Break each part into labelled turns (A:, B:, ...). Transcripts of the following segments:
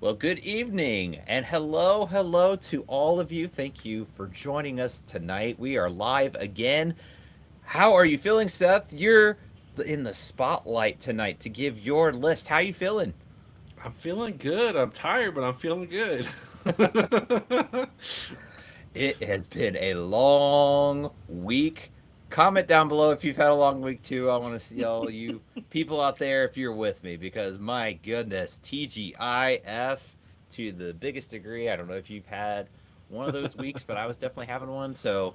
A: Well, good evening and hello to all of you. Thank you for joining us tonight. We are live again. How are you feeling, Seth? You're in the spotlight tonight to give your list. How are you feeling?
B: I'm feeling good. I'm tired, but I'm feeling good.
A: It has been a long week. Comment down below if you've had a long week too. I want to see all you people out there if you're with me because my goodness, TGIF to the biggest degree. I don't know if you've had one of those weeks, but I was definitely having one. So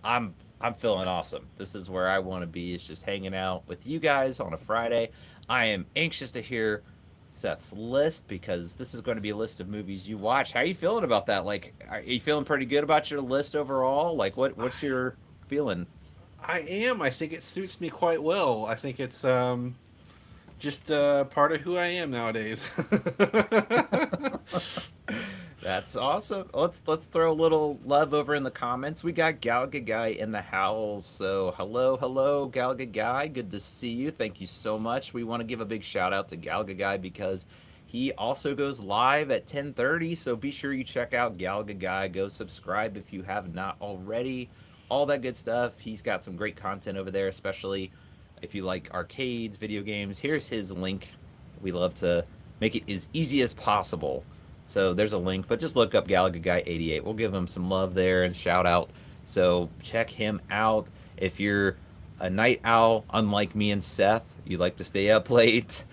A: I'm feeling awesome. This is where I want to be. Is just hanging out with you guys on a Friday. I am anxious to hear Seth's list because this is going to be a list of movies you watch. How are you feeling about that? Like, are you feeling pretty good about your list overall? Like, what's your feeling?
B: I am. I think it suits me quite well. I think it's just part of who I am nowadays.
A: That's awesome. Let's throw a little love over in the comments. We got Galaga Guy in the house. So hello, Galaga Guy. Good to see you. Thank you so much. We want to give a big shout out to Galaga Guy because he also goes live at 10:30. So be sure you check out Galaga Guy. Go subscribe if you have not already. All that good stuff. He's got some great content over there, especially if you like arcades, video games. Here's his link. We love to make it as easy as possible. So there's a link, but just look up Galaga Guy 88. We'll give him some love there and shout out. So check him out. If you're a night owl, unlike me and Seth, you like to stay up late,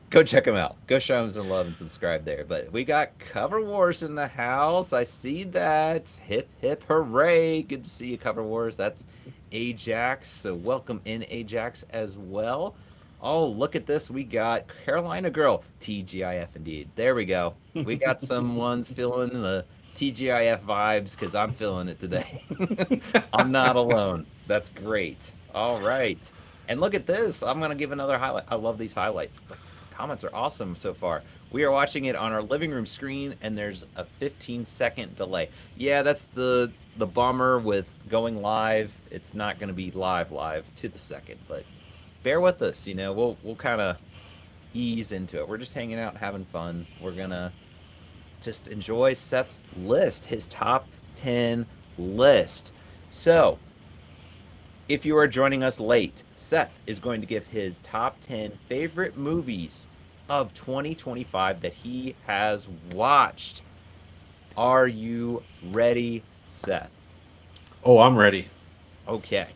A: go check him out. Go show him some love and subscribe there. But we got Cover Wars in the house. I see that. Hip, hip, hooray. Good to see you, Cover Wars. That's Ajax. So welcome in, Ajax, as well. Oh, look at this. We got Carolina Girl. TGIF indeed. There we go. We got some ones feeling the TGIF vibes because I'm feeling it today. I'm not alone. That's great. All right. And look at this. I'm going to give another highlight. I love these highlights. The comments are awesome so far. We are watching it on our living room screen and there's a 15-second delay. Yeah, that's the bummer with going live. It's not going to be live to the second, but bear with us, we'll kind of ease into it. We're just hanging out, having fun. We're going to just enjoy Seth's list, his top 10 list. So, if you are joining us late, Seth is going to give his top 10 favorite movies of 2025 that he has watched. Are you ready, Seth?
B: Oh, I'm ready.
A: Okay.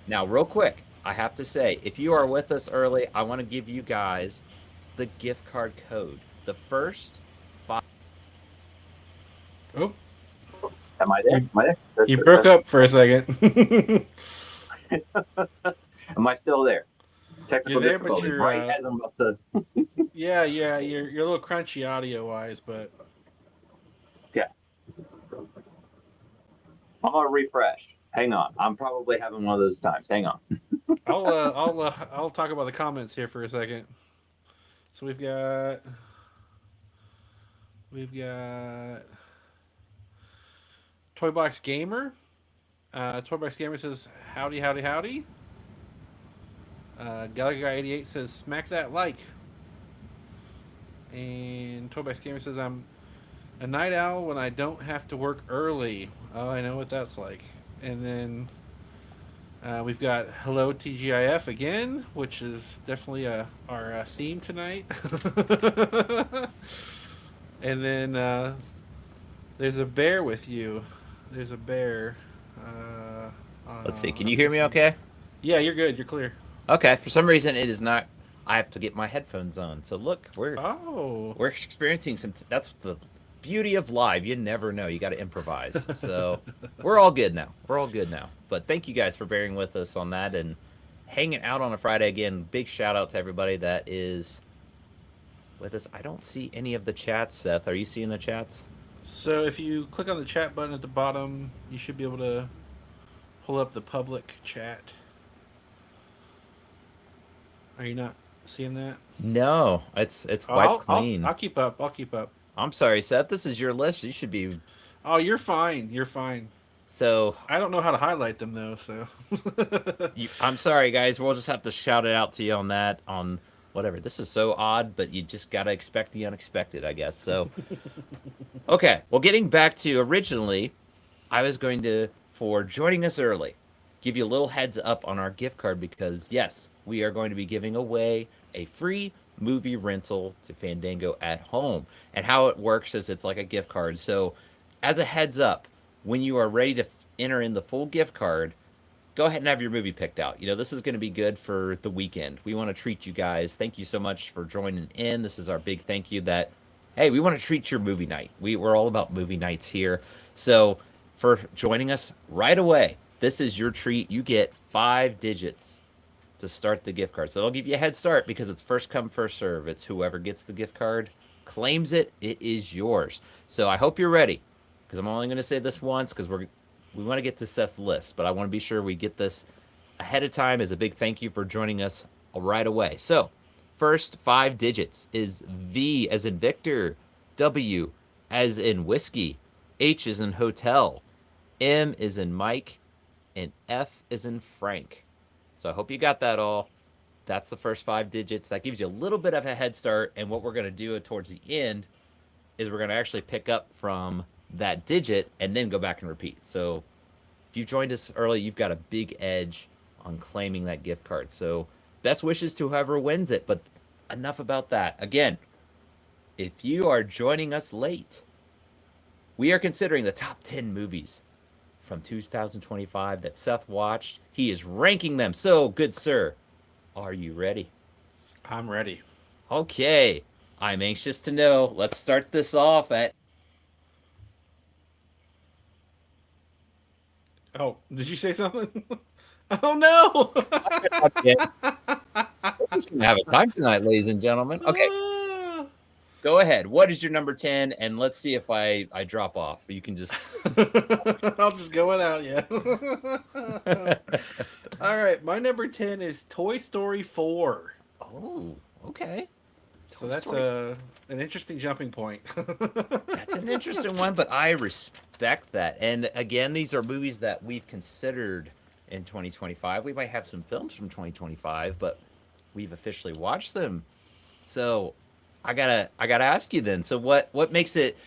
A: Now, real quick, I have to say, if you are with us early, I want to give you guys the gift card code. The first five.
B: Oh,
C: Am I there?
B: you
C: Am I there?
B: you broke up for a second.
C: Am I still there?
B: You're
C: Technical
B: there, but
C: difficulties,
B: you're
C: right? As I'm about to.
B: yeah, you're a little crunchy audio wise, but
C: Yeah, I'm gonna refresh. Hang on. I'm probably having one of those times. Hang on.
B: I'll talk about the comments here for a second. So we've got Toy Box Gamer. Toy Box Gamer says howdy howdy howdy. Gallagher 88 says smack that like. And Toy Box Gamer says I'm a night owl when I don't have to work early. Oh, I know what that's like. And then we've got Hello TGIF again, which is definitely our theme tonight. And then there's a bear with you. There's a bear.
A: Let's see. Can
B: I'm
A: you hear me
B: guessing.
A: okay?
B: Yeah, you're good. You're clear.
A: Okay. For some reason, it is not. I have to get my headphones on. So look,
B: Oh,
A: we're experiencing some. That's the beauty of live. You never know. You got to improvise. So we're all good now. We're all good now. But thank you guys for bearing with us on that and hanging out on a Friday again. Big shout out to everybody that is with us. I don't see any of the chats, Seth. Are you seeing the chats?
B: so if you click on the chat button at the bottom, you should be able to pull up the public chat. Are you not seeing that?
A: No, it's
B: Oh,
A: wiped
B: I'll
A: clean.
B: keep up. I'll keep up.
A: I'm sorry, Seth. This is your list. You should be
B: Oh, you're fine. You're fine.
A: so.
B: I don't know how to highlight them though, so
A: I'm sorry, guys. We'll just have to shout it out to you on that on whatever. This is so odd, but you just gotta expect the unexpected, I guess. So, okay. Well, getting back to originally, I was going to, for joining us early, give you a little heads up on our gift card because, yes, we are going to be giving away a free movie rental to Fandango at home. And how it works is it's like a gift card. So, as a heads up, when you are ready to enter in the full gift card, go ahead and have your movie picked out. This is going to be good for the weekend. We want to treat you guys. Thank you so much for joining in. This is our big thank you that, hey, we want to treat your movie night. We're all about movie nights here. So, for joining us right away, this is your treat. You get 5 digits to start the gift card. So, I'll give you a head start because it's first come, first serve. It's whoever gets the gift card claims it, it is yours. So, I hope you're ready because I'm only going to say this once because we want to get to Seth's list, but I want to be sure we get this ahead of time as a big thank you for joining us right away. So, first 5 digits is V as in Victor, W as in whiskey, H as in hotel, M is in Mike, and F is in Frank. So I hope you got that all. That's the first 5 digits. That gives you a little bit of a head start. And what we're going to do towards the end is we're going to actually pick up from that digit and then go back and repeat. So if you joined us early, you've got a big edge on claiming that gift card. So best wishes to whoever wins it. But enough about that. Again, if you are joining us late, we are considering the top 10 movies from 2025 that Seth watched. He is ranking them. So, good sir, are you ready?
B: I'm ready.
A: Okay, I'm anxious to know. Let's start this off at.
B: Oh, did you say something? Oh no!
A: We're just gonna have a time tonight, ladies and gentlemen. Okay,
B: Ah.
A: go ahead. What is your number 10? And let's see if I drop off. You can just.
B: I'll just go without you. All right, my number 10 is Toy Story 4.
A: Oh, okay.
B: So that's an interesting jumping point.
A: That's an interesting one, but I respect that. And again, these are movies that we've considered in 2025. We might have some films from 2025, but we've officially watched them. So I gotta ask you then. So what makes it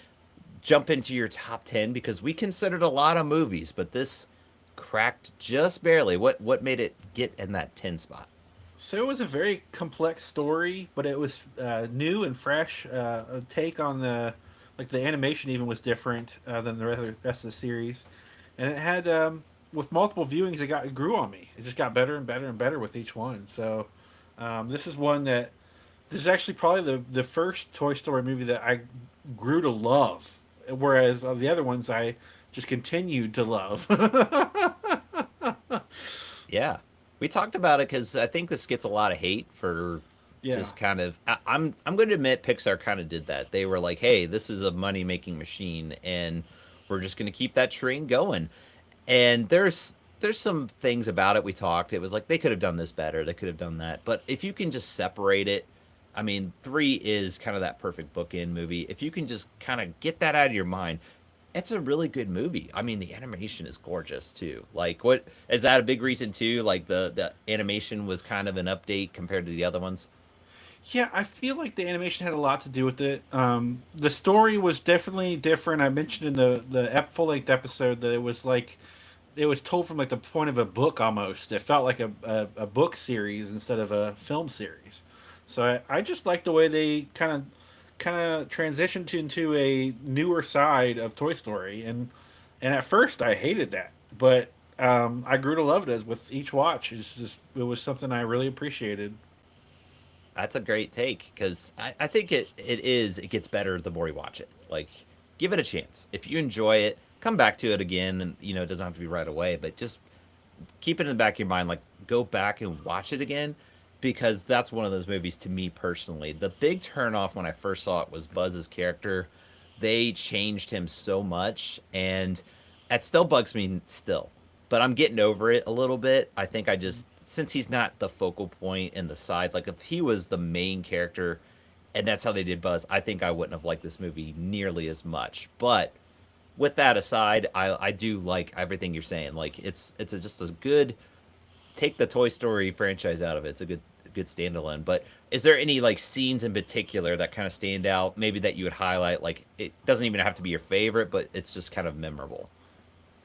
A: jump into your top 10? Because we considered a lot of movies, but this cracked just barely. What made it get in that 10 spot?
B: So it was a very complex story, but it was new and fresh. A take on the animation even was different than the rest of the series, and it had with multiple viewings, it grew on me. It just got better and better and better with each one. So this is one that this is actually probably the first Toy Story movie that I grew to love, whereas the other ones I just continued to love.
A: Yeah. We talked about it because I think this gets a lot of hate for
B: Yeah.
A: just kind of. I'm going to admit Pixar kind of did that. They were like, "Hey, this is a money making machine, and we're just going to keep that train going." And there's some things about it we talked. It was like they could have done this better. They could have done that. But if you can just separate it, I mean, three is kind of that perfect bookend movie. If you can just kind of get that out of your mind, it's a really good movie. I mean, the animation is gorgeous too. Like, what is that a big reason too? Like the animation was kind of an update compared to the other ones.
B: Yeah, I feel like the animation had a lot to do with it. The story was definitely different. I mentioned in the full length episode that it was like it was told from like the point of a book almost. It felt like a book series instead of a film series. So I just like the way they kind of transitioned into a newer side of Toy Story, and at first I hated that, but I grew to love it as with each watch. It was something I really appreciated.
A: That's a great take because I think it gets better the more you watch it. Like, give it a chance. If you enjoy it, come back to it again, and it doesn't have to be right away, but just keep it in the back of your mind. Like, go back and watch it again because that's one of those movies to me personally. The big turnoff when I first saw it was Buzz's character. They changed him so much, and it still bugs me still. But I'm getting over it a little bit. I think I just since he's not the focal point in the side, like if he was the main character and that's how they did Buzz, I think I wouldn't have liked this movie nearly as much. But with that aside, I do like everything you're saying. Like just a good take the Toy Story franchise out of it. It's a good good standalone. But is there any like scenes in particular that kind of stand out? Maybe that you would highlight. Like it doesn't even have to be your favorite, but it's just kind of memorable.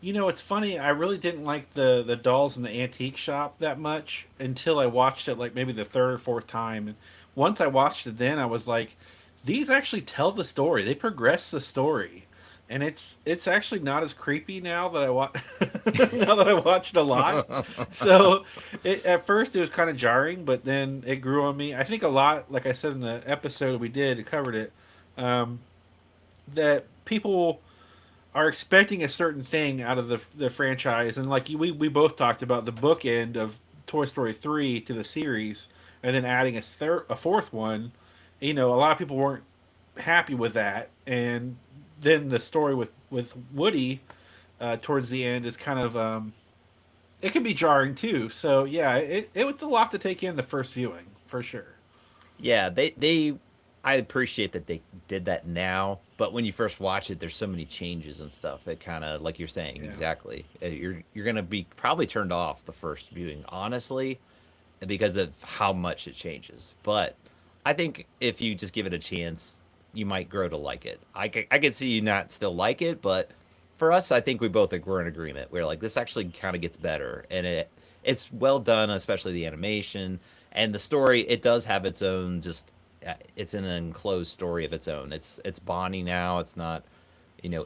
B: You know, it's funny. I really didn't like the dolls in the antique shop that much until I watched it like maybe the third or fourth time. And once I watched it, then I was like, these actually tell the story. They progress the story, and it's actually not as creepy now that I watch now that I watched a lot. So at first it was kind of jarring, but then it grew on me. I think a lot, like I said in the episode we did, it covered it. Um, that people are expecting a certain thing out of the franchise, and like we both talked about the bookend of Toy Story 3 to the series, and then adding a fourth one. You know, a lot of people weren't happy with that, and then the story with Woody towards the end is kind of it can be jarring too. So yeah, it was a lot to take in the first viewing for sure.
A: Yeah, I appreciate that they did that now, but when you first watch it, there's so many changes and stuff. It kind of like you're saying
B: Yeah.
A: exactly. You're gonna be probably turned off the first viewing, honestly, because of how much it changes. But I think if you just give it a chance, you might grow to like it. I could see you not still like it, but for us, I think we both we're in agreement. We're like this actually kind of gets better, and it's well done, especially the animation and the story. It does have its own just it's an enclosed story of its own. It's Bonnie now. It's not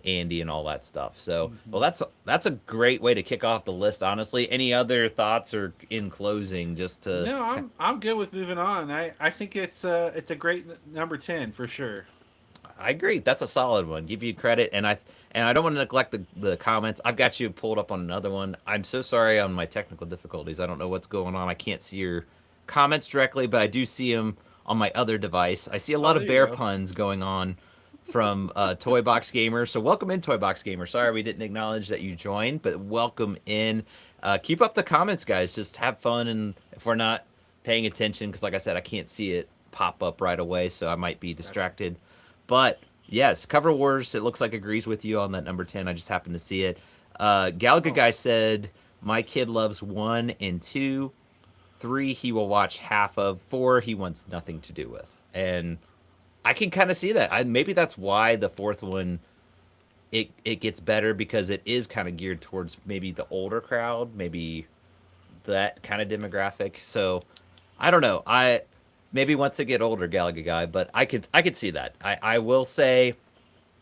A: Andy and all that stuff. So well, that's a great way to kick off the list. Honestly, any other thoughts or in closing, just to
B: No, I'm good with moving on. I think it's a great number 10 for sure.
A: I agree. That's a solid one. Give you credit, and I don't want to neglect the comments. I've got you pulled up on another one. I'm so sorry on my technical difficulties. I don't know what's going on. I can't see your comments directly, but I do see them on my other device. I see a
B: Oh,
A: lot
B: there
A: of
B: you
A: bear
B: go.
A: puns going on from Toy Box Gamer. So welcome in, Toy Box Gamer. Sorry we didn't acknowledge that you joined, but welcome in. Keep up the comments, guys. Just have fun, and if we're not paying attention, because like I said, I can't see it pop up right away, so I might be
B: Gotcha.
A: distracted. But yes, Cover Wars, it looks like agrees with you on that number 10. I just happened to see it. Galaga
B: Oh,
A: Guy said, my kid loves 1 and 2. 3, he will watch half of. 4, he wants nothing to do with. And I can kind of see that. Maybe that's why the fourth one, it gets better, because it is kind of geared towards maybe the older crowd, maybe that kind of demographic. So I don't know. I maybe once they get older, Galaga Guy, but I could see that. I will say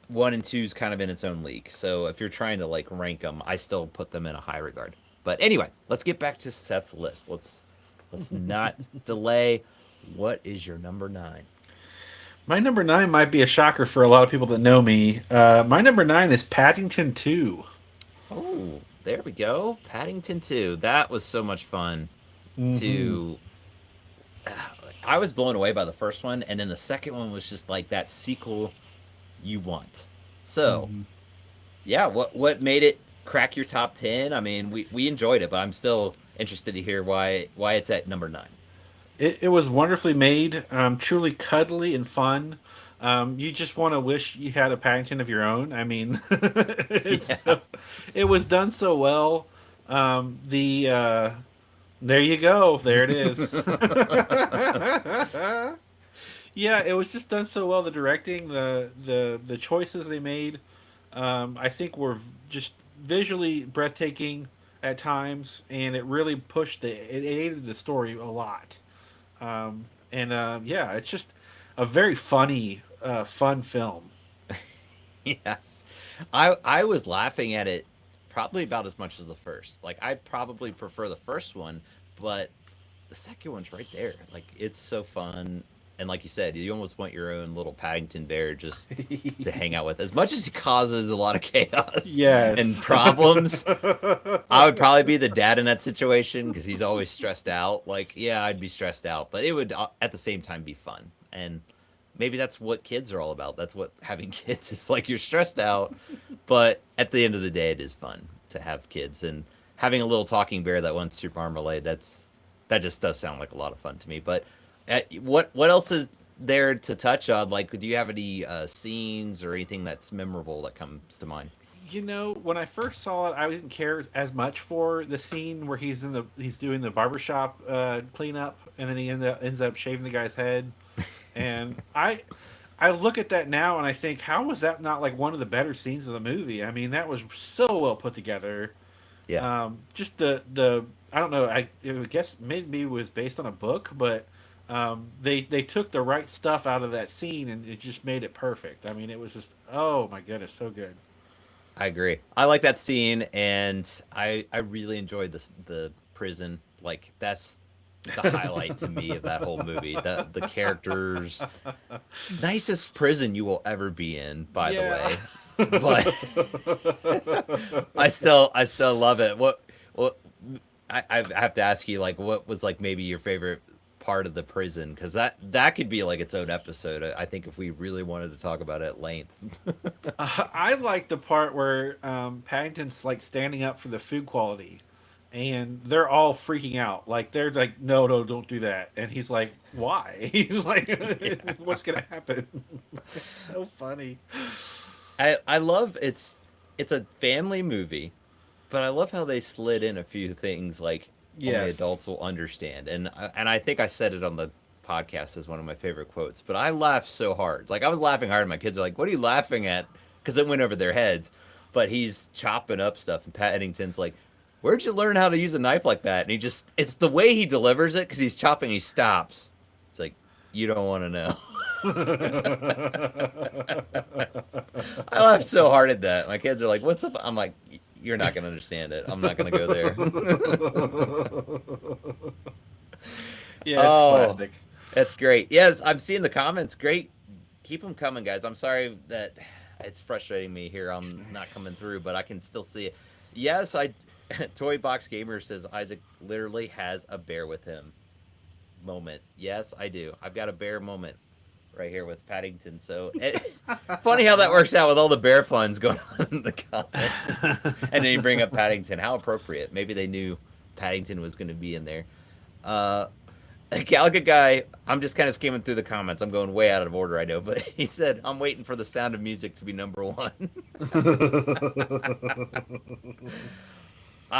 A: 1 and 2 is kind of in its own league. So if you're trying to like rank them, I still put them in a high regard. But anyway, let's get back to Seth's list. Let's not delay. What is your number 9?
B: my number 9 might be a shocker for a lot of people that know me. My number 9 is Paddington 2.
A: Oh, there we go. Paddington 2. That was so much fun
B: Mm-hmm.
A: to I was blown away by the first one, and then the second one was just like that sequel you want. So,
B: Mm-hmm.
A: yeah, what made it crack your top 10? I mean, we enjoyed it, but I'm still interested to hear why it's at number 9.
B: It was wonderfully made, truly cuddly and fun. You just want to wish you had a Paddington of your own. I mean,
A: Yeah.
B: it was done so well. The There you go. There it is. Yeah, it was just done so well. The directing, the choices they made, I think were just visually breathtaking at times, and it really pushed it aided the story a lot. And Yeah, it's just a very funny, fun film.
A: Yes. I was laughing at it probably about as much as the first. Like I probably prefer the first one, but the second one's right there. Like it's so fun, and like you said, you almost want your own little Paddington Bear just to hang out with. As much as he causes a lot of chaos and
B: Yes.
A: problems, I would probably be the dad in that situation because he's always stressed out. Like, yeah, I'd be stressed out, but it would at the same time be fun. And maybe that's what kids are all about. That's what having kids is like. You're stressed out, but at the end of the day, it is fun to have kids, and having a little talking bear that wants your marmalade. That just does sound like a lot of fun to me. But what else is there to touch on? Like, do you have any scenes or anything that's memorable that comes to mind?
B: When I first saw it, I didn't care as much for the scene where he's doing the barbershop cleanup, and then he ends up shaving the guy's head. And I look at that now and I think, how was that not like one of the better scenes of the movie? I mean, that was so well put together.
A: Yeah,
B: Just the I don't know. I guess maybe it was based on a book, but they took the right stuff out of that scene and it just made it perfect. I mean, it was just, oh my goodness, so good.
A: I agree. I like that scene, and I really enjoyed the prison. Like that's the highlight to me of that whole movie. The characters, nicest prison you will ever be in, by the
B: Yeah.
A: way. But I still love it. What I have to ask you, like, what was like maybe your favorite part of the prison? Because that could be like its own episode. I think if we really wanted to talk about it at length.
B: I like the part where Paddington's like standing up for the food quality, and they're all freaking out. Like they're like, "No, no, don't do that." And he's like, "Why?" He's like,
A: Yeah.
B: "What's gonna happen?" It's so funny.
A: I love it's a family movie, but I love how they slid in a few things like only
B: Yes.
A: adults will understand, and I think I said it on the podcast as one of my favorite quotes. But I laughed so hard, like I was laughing hard. And my kids are like, "What are you laughing at?" Because it went over their heads. But he's chopping up stuff, and Paddington's like, "Where'd you learn how to use a knife like that?" And it's the way he delivers it because he's chopping, he stops. It's like, you don't want to know. I laugh so hard at that. My kids are like, "What's up?" I'm like, "You're not gonna understand it. I'm not gonna go there."
B: Yeah, it's
A: Oh,
B: classic.
A: that's great. Yes, I'm seeing the comments. Great, keep them coming, guys. I'm sorry that it's frustrating me here. I'm not coming through, but I can still see it. Yes, I. Toy Box Gamer says Isaac literally has a bear with him moment. Yes, I do. I've got a bear moment right here with Paddington. So funny how that works out with all the bear puns going on in the comments. And then you bring up Paddington. How appropriate. Maybe they knew Paddington was going to be in there. Uh, Galaga guy, I'm just kind of skimming through the comments. I'm going way out of order, I know, but he said, "I'm waiting for the Sound of Music to be number one."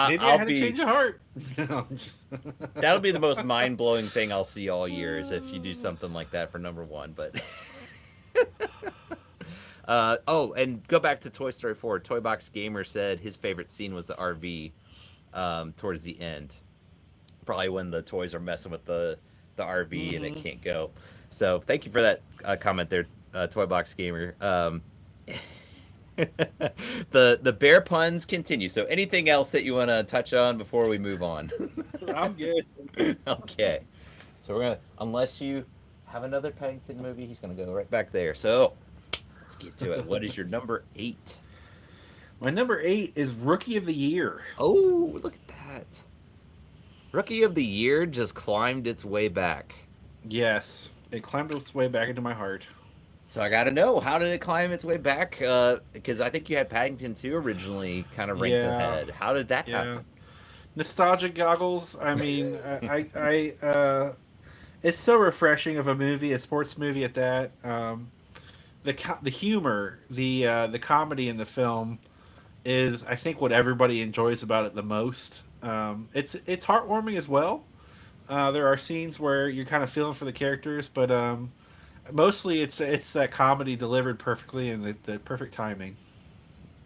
B: Maybe I
A: I'll
B: had to
A: be
B: change of heart. No,
A: that'll be the most mind blowing thing I'll see all year is if you do something like that for number one. But oh, and go back to Toy Story 4. Toy Box Gamer said his favorite scene was the RV towards the end. Probably when the toys are messing with the RV and it
B: hmm
A: can't go. So thank you for that comment there, Toy Box Gamer. The bear puns continue. So anything else that you want to touch on before we move on?
B: I'm good.
A: Okay. So we're gonna, unless you have another Paddington movie, he's gonna go right back there. So let's get to it. What is your number 8?
B: My number 8 is Rookie of the Year.
A: Oh, look at that! Rookie of the Year just climbed its way back.
B: Yes, it climbed its way back into my heart.
A: So I got to know, how did it climb its way back? Because I think you had Paddington 2 originally kind of ranked
B: Yeah,
A: ahead. How did that
B: yeah.
A: happen?
B: Nostalgic goggles. I mean, it's so refreshing of a movie, a sports movie at that. The humor, the comedy in the film is, I think, what everybody enjoys about it the most. It's heartwarming as well. There are scenes where you're kind of feeling for the characters, but mostly it's that comedy delivered perfectly and the perfect timing.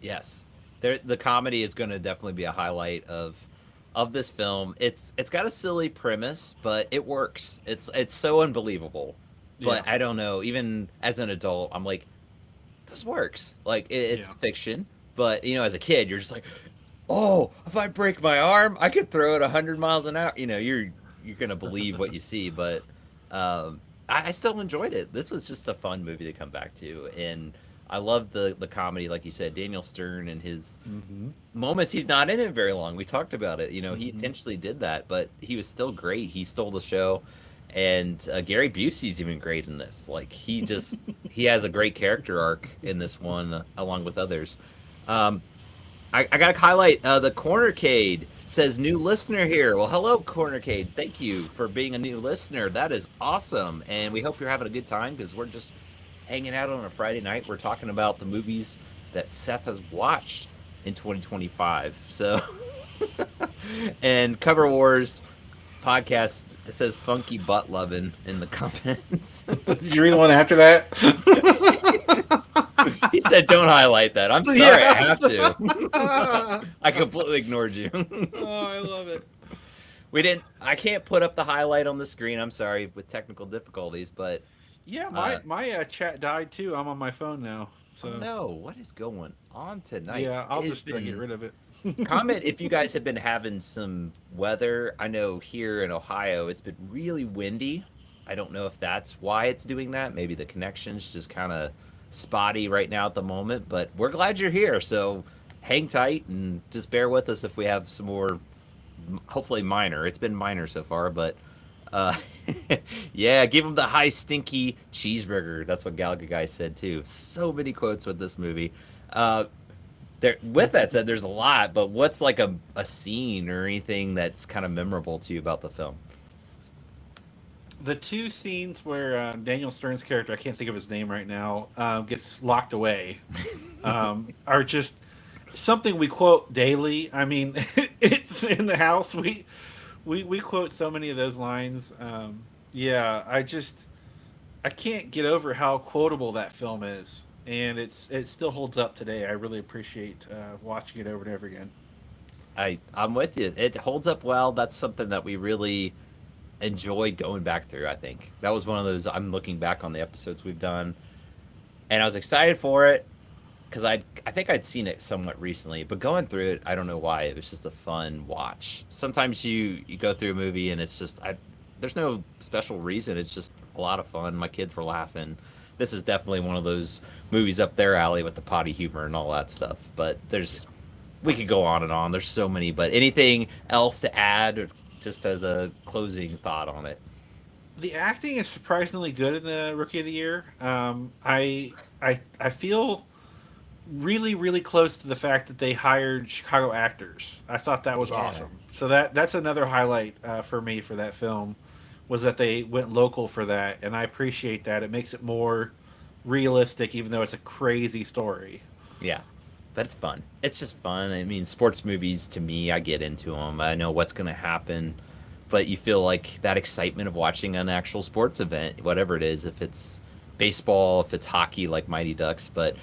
A: Yes, the comedy is going to definitely be a highlight of this film. It's got a silly premise, but it works. It's so unbelievable.
B: Yeah,
A: But I don't know. Even as an adult, I'm like, this works. Like
B: yeah,
A: it's fiction, but as a kid, you're just like, oh, if I break my arm, I could throw it 100 miles an hour. You're gonna believe what you see, but I still enjoyed it. This was just a fun movie to come back to, and I love the comedy, like you said, Daniel Stern and his
B: hmm
A: moments. He's not in it very long. We talked about it. He
B: hmm
A: intentionally did that, but he was still great. He stole the show, and Gary Busey's even great in this. Like he has a great character arc in this one, along with others. Um, I got to highlight the Cornercade says new listener here. Well, hello, Cornercade. Thank you for being a new listener. That is awesome, and we hope you're having a good time because we're just hanging out on a Friday night. We're talking about the movies that Seth has watched. in 2025. So, and Cover Wars podcast says funky butt loving in the comments.
B: Did you read the one after that?
A: He said, "Don't highlight that." I'm sorry,
B: Yeah.
A: I have to. I completely ignored you.
B: Oh, I love it.
A: We didn't. I can't put up the highlight on the screen. I'm sorry with technical difficulties, but
B: Yeah, my chat died too. I'm on my phone now. So
A: oh no, what is going on tonight?
B: yeah, I'll
A: It's
B: just get rid of it.
A: comment if you guys have been having some weather. I know here in Ohio it's been really windy. I don't know if that's why it's doing that. Maybe the connection's just kind of spotty right now at the moment, but we're glad you're here. So hang tight and just bear with us if we have some more, hopefully minor. It's been minor so far, but uh, yeah, give him the high stinky cheeseburger. That's what Galaga Guy said too. So many quotes with this movie. There, with that said, there's a lot, but what's like a scene or anything that's kind of memorable to you about the film?
B: The two scenes where Daniel Stern's character, I can't think of his name right now, gets locked away, are just something we quote daily. I mean, it's in the house. We quote so many of those lines. Yeah, I can't get over how quotable that film is, and it still holds up today. I really appreciate watching it over and over again.
A: I'm with you. It holds up well. That's something that we really enjoyed going back through. I think that was one of those. I'm looking back on the episodes we've done, and I was excited for it because I think I'd seen it somewhat recently, but going through it, I don't know why. It was just a fun watch. Sometimes you go through a movie and it's just there's no special reason. It's just a lot of fun. My kids were laughing. This is definitely one of those movies up their alley with the potty humor and all that stuff. But we could go on and on. There's so many. But anything else to add, or just as a closing thought on it?
B: The acting is surprisingly good in the Rookie of the Year. I feel really really close to the fact that they hired Chicago actors. I thought that was awesome. So that's another highlight for me for that film, was that they went local for that, and I appreciate that. It makes it more realistic, even though it's a crazy story.
A: Yeah, but it's fun. It's just fun. I mean, sports movies to me, I get into them. I know what's going to happen, but you feel like that excitement of watching an actual sports event, whatever it is, if it's baseball, if it's hockey like Mighty Ducks. But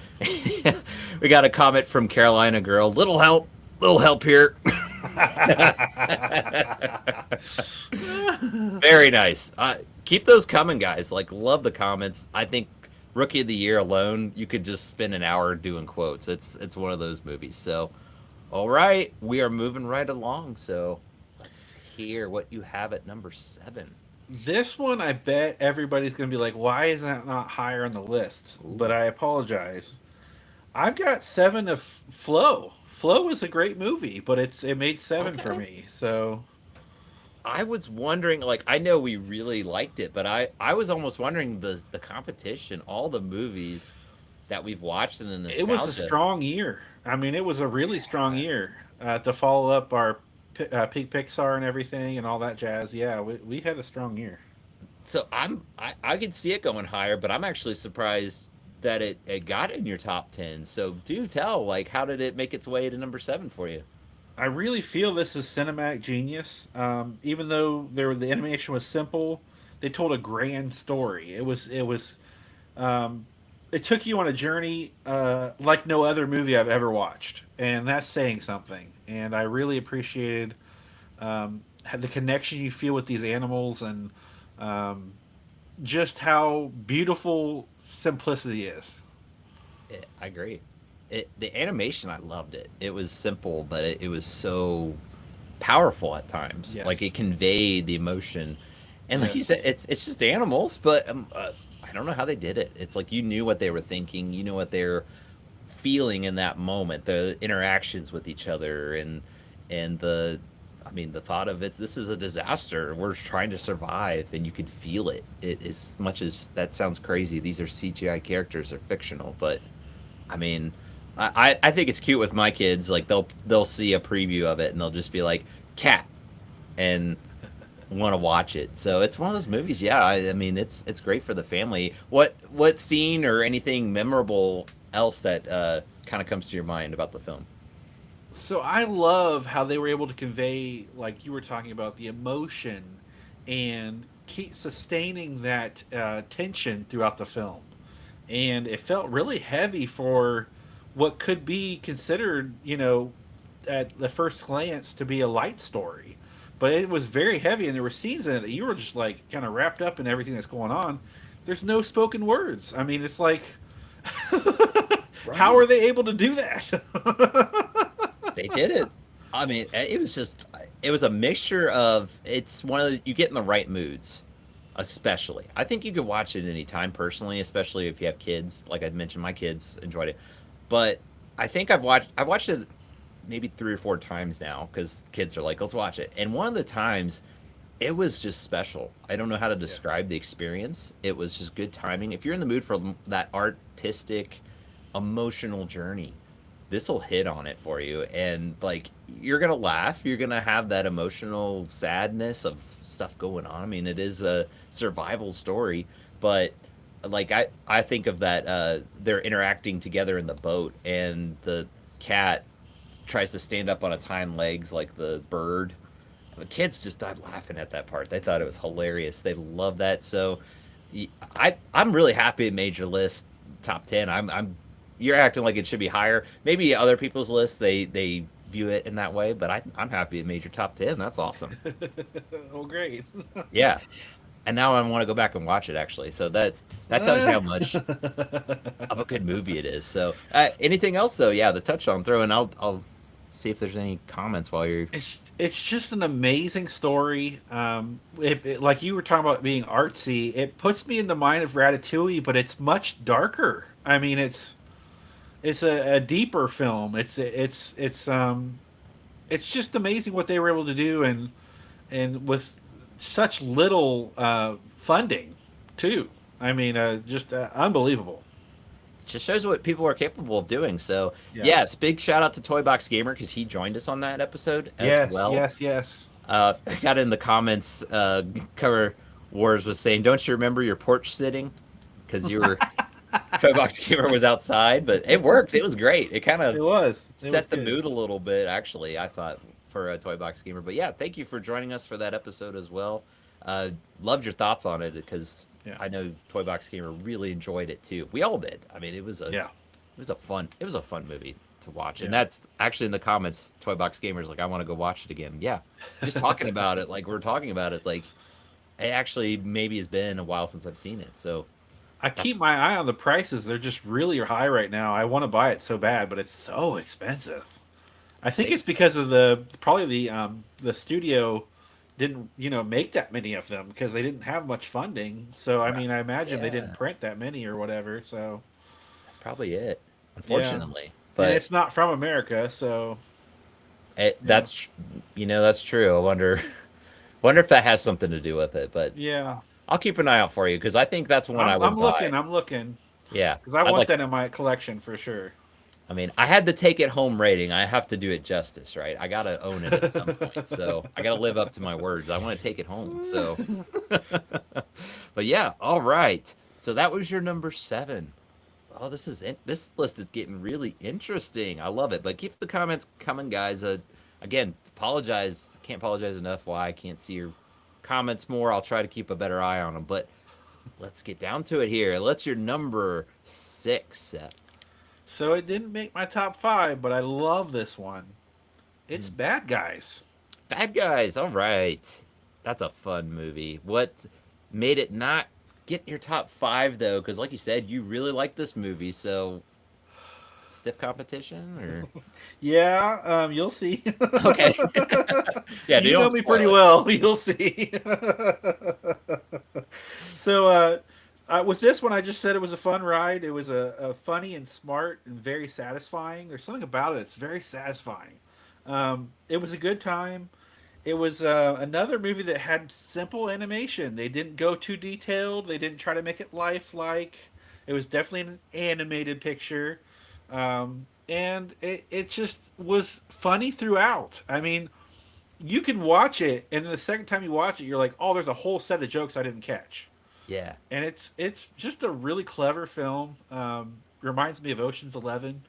A: we got a comment from Carolina Girl. Little help here. Very nice. Keep those coming, guys. Like, love the comments. I think Rookie of the Year alone, you could just spend an hour doing quotes. It's one of those movies. So, all right, we are moving right along. So, let's hear what you have at number 7.
B: This one, I bet everybody's going to be like, why is that not higher on the list?
A: Ooh.
B: But I apologize. I've got 7 of Flow. Flow is a great movie, but it made 7 for me. So
A: I was wondering, like, I know we really liked it, but I was almost wondering the competition, all the movies that we've watched in the nostalgia.
B: it was a strong year. I mean, it was a really strong year to follow up our Peak Pixar and everything and all that jazz. Yeah, we had a strong year.
A: So I could see it going higher, but I'm actually surprised that it got in your top 10. So do tell, like, how did it make its way to number 7 for you?
B: I really feel this is cinematic genius. Even though the animation was simple, they told a grand story. It took you on a journey like no other movie I've ever watched, and that's saying something. And I really appreciated the connection you feel with these animals, and just how beautiful simplicity is.
A: I agree. The animation, I loved it. It was simple, but it was so powerful at times.
B: Yes.
A: Like, it conveyed the emotion, and like
B: Yes.
A: you said, it's just animals, but I don't know how they did it. It's like you knew what they were thinking, you know what they're feeling in that moment, the interactions with each other, and I mean, the thought of this is a disaster. We're trying to survive, and you could feel it. As much as that sounds crazy, these are CGI characters, are fictional, but I mean, I think it's cute with my kids. Like, they'll see a preview of it and they'll just be like, cat, and want to watch it. So it's one of those movies. Yeah, I mean, it's great for the family. What scene or anything memorable else that kind of comes to your mind about the film?
B: So I love how they were able to convey, like you were talking about, the emotion and keep sustaining that tension throughout the film. And it felt really heavy for what could be considered, at the first glance to be a light story. But it was very heavy, and there were scenes in it that you were just like kind of wrapped up in everything that's going on. There's no spoken words. I mean, it's like, how
A: Right.
B: are they able to do that?
A: They did it. I mean, it was a mixture of, it's one of you get in the right moods, especially. I think you could watch it any time personally, especially if you have kids. Like I mentioned, my kids enjoyed it. But I think I've watched it maybe 3 or 4 times now because kids are like, let's watch it. And one of the times, it was just special. I don't know how to
B: Yeah.
A: describe the experience. It was just good timing. If you're in the mood for that artistic, emotional journey, this will hit on it for you. And like, you're going to laugh. You're going to have that emotional sadness of stuff going on. I mean, it is a survival story, but like, I think of that, they're interacting together in the boat, and the cat tries to stand up on its hind legs like the bird. The kids just died laughing at that part. They thought it was hilarious. They love that. So I'm really happy it made your list top 10. I'm you're acting like it should be higher. Maybe other people's lists they view it in that way, but I'm happy it made your top 10. That's awesome.
B: Oh, great.
A: Yeah. And now I want to go back and watch it actually. So that tells you how much of a good movie it is. So anything else though? Yeah, the touch on throw, and I'll see if there's any comments while you're.
B: It's just an amazing story. Like you were talking about being artsy, it puts me in the mind of Ratatouille, but it's much darker. I mean, it's a deeper film. It's just amazing what they were able to do, and with such little funding too. I mean, just unbelievable.
A: Just shows what people are capable of doing. So,
B: Yeah.
A: yes, big shout out to Toy Box Gamer because he joined us on that episode as
B: Yes.
A: well.
B: Yes. Yes.
A: I got in the comments. Cover Wars was saying, "Don't you remember your porch sitting?" Because you were Toy Box Gamer was outside, but it worked. It was great. It kind
B: It
A: of
B: was. It was
A: set the
B: good.
A: mood a little bit, actually. I thought for a Toy Box Gamer, but yeah, thank you for joining us for that episode as well. Loved your thoughts on it because
B: Yeah.
A: I know Toy Box Gamer really enjoyed it too. We all did. I mean,
B: Yeah.
A: it was a fun movie to watch. And
B: Yeah.
A: that's actually in the comments, Toy Box Gamers like, I want to go watch it again. Yeah. Just talking about it, like we're talking about it, it's like it actually maybe has been a while since I've seen it. So
B: I keep
A: that's
B: my eye on the prices. They're just really high right now. I want to buy it so bad, but it's so expensive. I think
A: they
B: it's because of the studio didn't make that many of them because they didn't have much funding. So I
A: right.
B: mean, I imagine they didn't
A: Yeah.
B: print that many or whatever. So
A: That's probably it.
B: yeah,
A: Unfortunately.
B: and
A: But
B: it's not from America. So yeah,
A: that's that's true. I wonder if that has something to do with it, but
B: yeah.
A: I'll keep an eye out for you because I think that's one I
B: I'm
A: would buy.
B: looking. I'm looking
A: Yeah.
B: because I
A: I'd
B: want
A: like
B: that in my collection for sure.
A: I mean, I had the take it home rating. I have to do it justice, right? I got to own it at some point. So I got to live up to my words. I want to take it home. So, but yeah, all right. So that was your number 7. Oh, this list is getting really interesting. I love it. But keep the comments coming, guys. Again, apologize. Can't apologize enough why I can't see your comments more. I'll try to keep a better eye on them. But let's get down to it here. Let's your number 6, Seth.
B: So it didn't make my top 5, but I love this one. It's Bad Guys.
A: Bad Guys. All right. That's a fun movie. What made it not get in your top 5 though? Because like you said, you really like this movie. So stiff competition or
B: Yeah, you'll see.
A: okay. Yeah, you
B: You know
A: don't
B: me pretty
A: spoil it.
B: well. You'll see. So, with this one, I just said it was a fun ride. It was a funny and smart and very satisfying. There's something about it that's very satisfying. It was a good time. It was another movie that had simple animation. They didn't go too detailed. They didn't try to make it lifelike. It was definitely an animated picture. And it just was funny throughout. I mean, you can watch it, and then the second time you watch it, you're like, oh, there's a whole set of jokes I didn't catch.
A: Yeah.
B: And it's just a really clever film. Reminds me of Ocean's 11.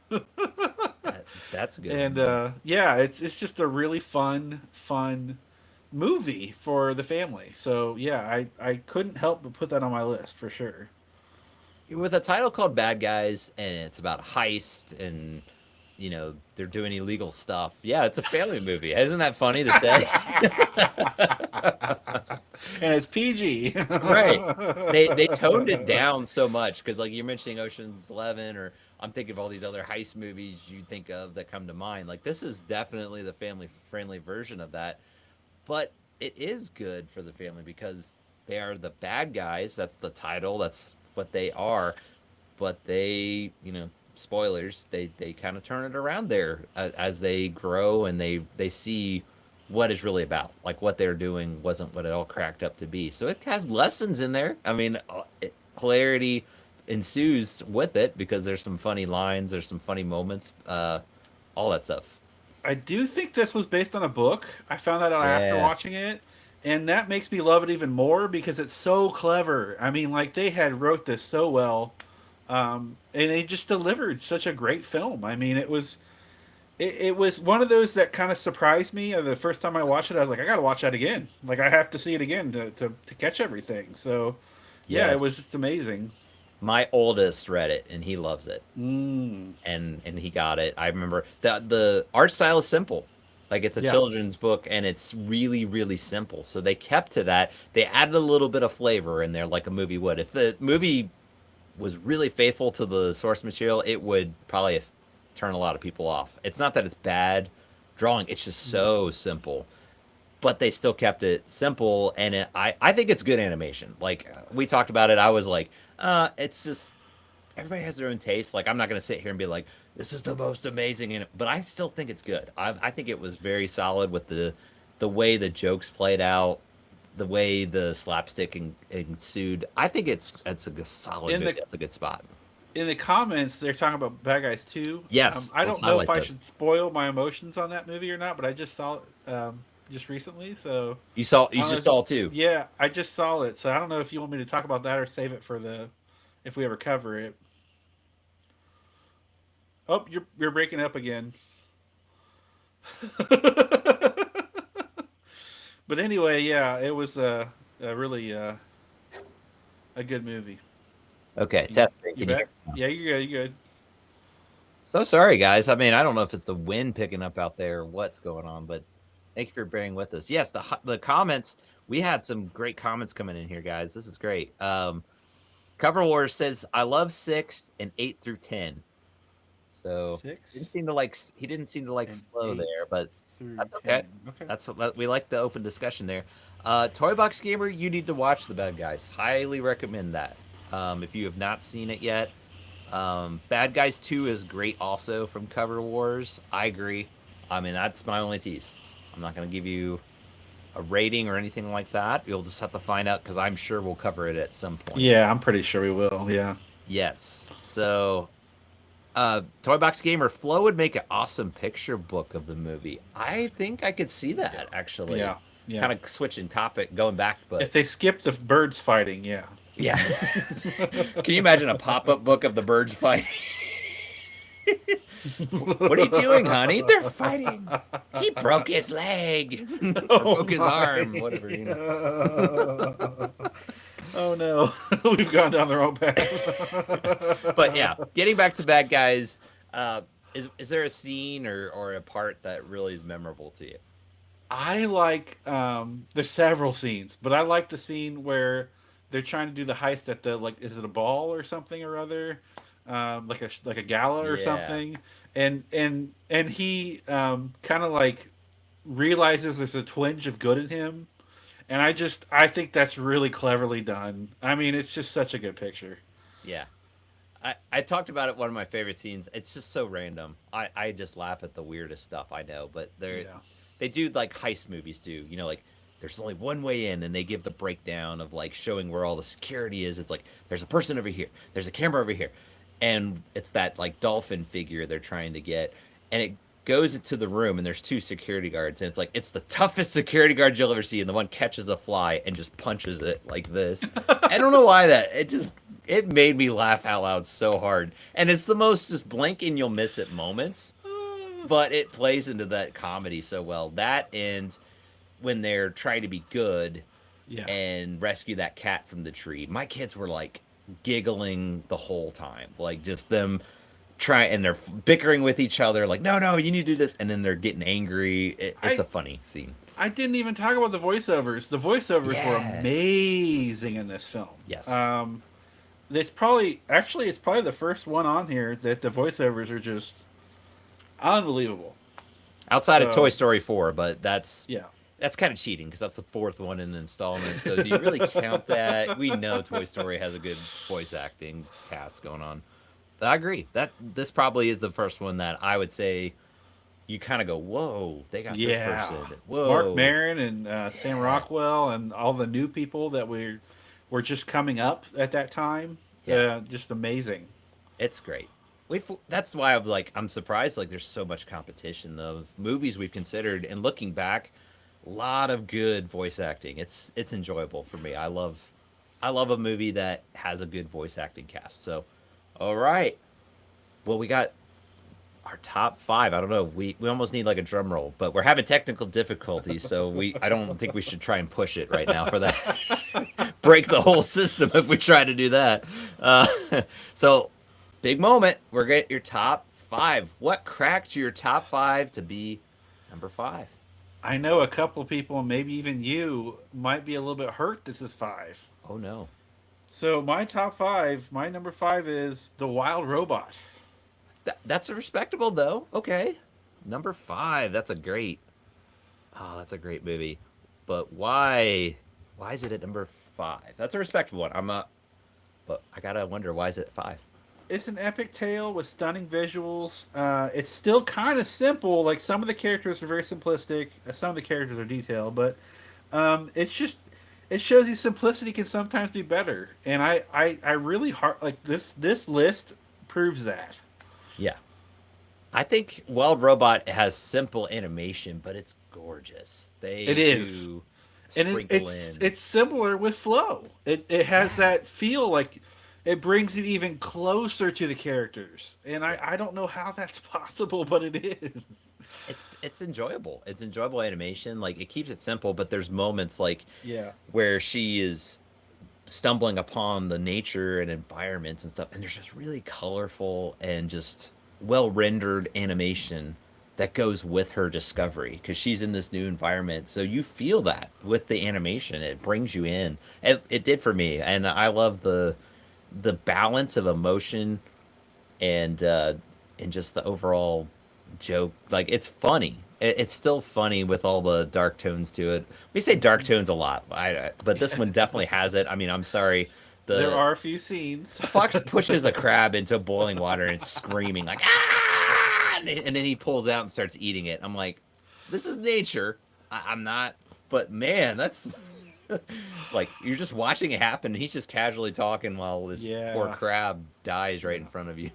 A: That's a good
B: And
A: one.
B: yeah, it's just a really fun movie for the family. So yeah, I couldn't help but put that on my list for sure.
A: With a title called Bad Guys and it's about heist and they're doing illegal stuff. Yeah, it's a family movie. Isn't that funny to say?
B: And it's PG.
A: Right. They toned it down so much because like you're mentioning Ocean's 11 or I'm thinking of all these other heist movies you think of that come to mind. Like this is definitely the family friendly version of that. But it is good for the family because they are the bad guys. That's the title. That's what they are. But they, spoilers. They kind of turn it around there as they grow and they see what it's really about. Like what they're doing wasn't what it all cracked up to be. So it has lessons in there. I mean, hilarity ensues with it because there's some funny lines, there's some funny moments, all that stuff.
B: I do think this was based on a book. I found that out after
A: Yeah.
B: watching it, and that makes me love it even more because it's so clever. I mean, like they had wrote this so well, and they just delivered such a great film. I mean, it was one of those that kind of surprised me. The first time I watched it, I was like, I got to watch that again. Like I have to see it again to catch everything. So yeah, it
A: Yes.
B: was just amazing.
A: My oldest read it and he loves it.
B: Mm,
A: And he got it. I remember the art style is simple. Like it's a
B: yeah.
A: children's book and it's really really simple. So they kept to that. They added a little bit of flavor in there like a movie would. If the movie was really faithful to the source material, it would probably turn a lot of people off. It's not that it's bad drawing, it's just so simple. But they still kept it simple and I think it's good animation. Like we talked about it, I was like, it's just everybody has their own taste. Like I'm not gonna sit here and be like, this is the most amazing, but I still think it's good. I think it was very solid with the way the jokes played out, the way the slapstick ensued. I think it's a solid
B: In
A: movie.
B: the
A: That's a good spot.
B: in the comments, they're talking about Bad Guys 2.
A: Yes,
B: I
A: let's
B: don't know if
A: highlight
B: I
A: those.
B: should spoil my emotions on that movie or not, but I just saw it just recently. So
A: You
B: I don't know
A: just saw it too.
B: yeah, I just saw it. So I don't know if you want me to talk about that or save it for the if we ever cover it. Oh, you're breaking up again. But anyway, yeah, it was a really a good movie.
A: Okay,
B: You,
A: testing.
B: you
A: Can you hear
B: back?
A: me now?
B: Yeah, you're good. You're good.
A: So sorry, guys. I mean, I don't know if it's the wind picking up out there or what's going on, but thank you for bearing with us. Yes, the comments. We had some great comments coming in here, guys. This is great. Cover Wars says I love 6 and 8 through 10. So
B: Six
A: he didn't seem to like
B: and
A: flow
B: eight
A: there, but
B: through
A: that's okay.
B: 10. Okay.
A: We like the open discussion there. Toy Box Gamer, you need to watch The Bad Guys. Highly recommend that. If you have not seen it yet, Bad Guys 2 is great also from Cover Wars. I agree. I mean, that's my only tease. I'm not going to give you a rating or anything like that. You'll just have to find out because I'm sure we'll cover it at some point.
B: Yeah, I'm pretty sure we will. Yeah.
A: Yes. So Toy Box Gamer Flo would make an awesome picture book of the movie. I think I could see that actually.
B: Yeah. Yeah.
A: Kind of switching topic, going back,
B: If
A: but
B: they skip the birds fighting, yeah.
A: yeah. Can you imagine a pop-up book of the birds fighting? What are you doing, honey? They're fighting. He broke his leg or broke his arm, whatever.
B: Oh no, we've gone down the wrong path.
A: But yeah, getting back to Bad Guys, is there a scene or a part that really is memorable to you?
B: I like there's several scenes, but I like the scene where they're trying to do the heist at the like is it a ball or something or other, like a gala or
A: Yeah.
B: something, and he kind of like realizes there's a twinge of good in him, and I think that's really cleverly done. I mean, it's just such a good picture.
A: Yeah. I talked about it one of my favorite scenes. It's just so random. I just laugh at the weirdest stuff I know, but
B: Yeah.
A: they do like heist movies do. Like there's only one way in and they give the breakdown of like showing where all the security is. It's like there's a person over here, there's a camera over here. And it's that like dolphin figure they're trying to get. And it goes into the room and there's two security guards and it's like it's the toughest security guard you'll ever see and the one catches a fly and just punches it like this. I don't know why it made me laugh out loud so hard. And it's the most just blink and you'll miss it moments. but it plays into that comedy so well. That and when they're trying to be good
B: Yeah.
A: and rescue that cat from the tree, my kids were like giggling the whole time, like just them trying, and they're bickering with each other, like no, no, you need to do this, and then they're getting angry. It's
B: I
A: a funny scene.
B: I didn't even talk about the voiceovers. The voiceovers were
A: Yeah.
B: amazing in this film.
A: Yes.
B: It's probably the first one on here that the voiceovers are just unbelievable.
A: Outside of Toy
B: So
A: Story 4, but
B: yeah,
A: that's kind of cheating because that's the fourth one in the installment. So do you really count that? We know Toy Story has a good voice acting cast going on. But I agree that this probably is the first one that I would say you kind of go, whoa, they got this
B: yeah.
A: person. Whoa,
B: Mark Maron and Sam
A: Yeah.
B: Rockwell and all the new people that were just coming up at that time.
A: Yeah.
B: Just amazing.
A: It's great. That's why I'm surprised like there's so much competition of movies we've considered, and looking back, a lot of good voice acting. It's enjoyable for me. I love a movie that has a good voice acting cast. So, all right. Well, we got our top 5. I don't know. We almost need like a drum roll, but we're having technical difficulties, so I don't think we should try and push it right now for that. Break the whole system if we try to do that. Uh, so, big moment. We're getting your top 5. What cracked your top 5 to be number 5?
B: I know a couple of people, maybe even you, might be a little bit hurt. This is 5.
A: Oh no.
B: So my top 5, my number 5 is The Wild Robot.
A: That's a respectable though. Okay. Number 5. That's a great movie. But why is it at number 5? That's a respectable one. I'm not, but I got to wonder, why is it at 5?
B: It's an epic tale with stunning visuals. It's still kind of simple. Like some of the characters are very simplistic. Some of the characters are detailed, but it's just it shows you simplicity can sometimes be better. And I really like this list proves that.
A: Yeah. I think Wild Robot has simple animation, but it's gorgeous. They
B: It is.
A: do
B: And
A: sprinkle
B: it's
A: in.
B: it's similar with flow. It has
A: Yeah.
B: that feel like it brings you even closer to the characters. And I don't know how that's possible, but it is.
A: It's enjoyable. It's enjoyable animation. Like it keeps it simple, but there's moments like
B: Yeah.
A: where she is stumbling upon the nature and environments and stuff, and there's just really colorful and just well rendered animation that goes with her discovery because she's in this new environment. So you feel that with the animation, it brings you in. It did for me, and I love the balance of emotion and just the overall joke. Like it's funny. It's still funny with all the dark tones to it. We say dark tones a lot, but this one definitely has it. I mean, I'm sorry.
B: There
A: The
B: are a few scenes.
A: fox pushes a crab into boiling water and it's screaming like ah, and then he pulls out and starts eating it. I'm like, this is nature. I'm not, but man, that's like you're just watching it happen. And he's just casually talking while this poor
B: Yeah.
A: crab dies right in front of you.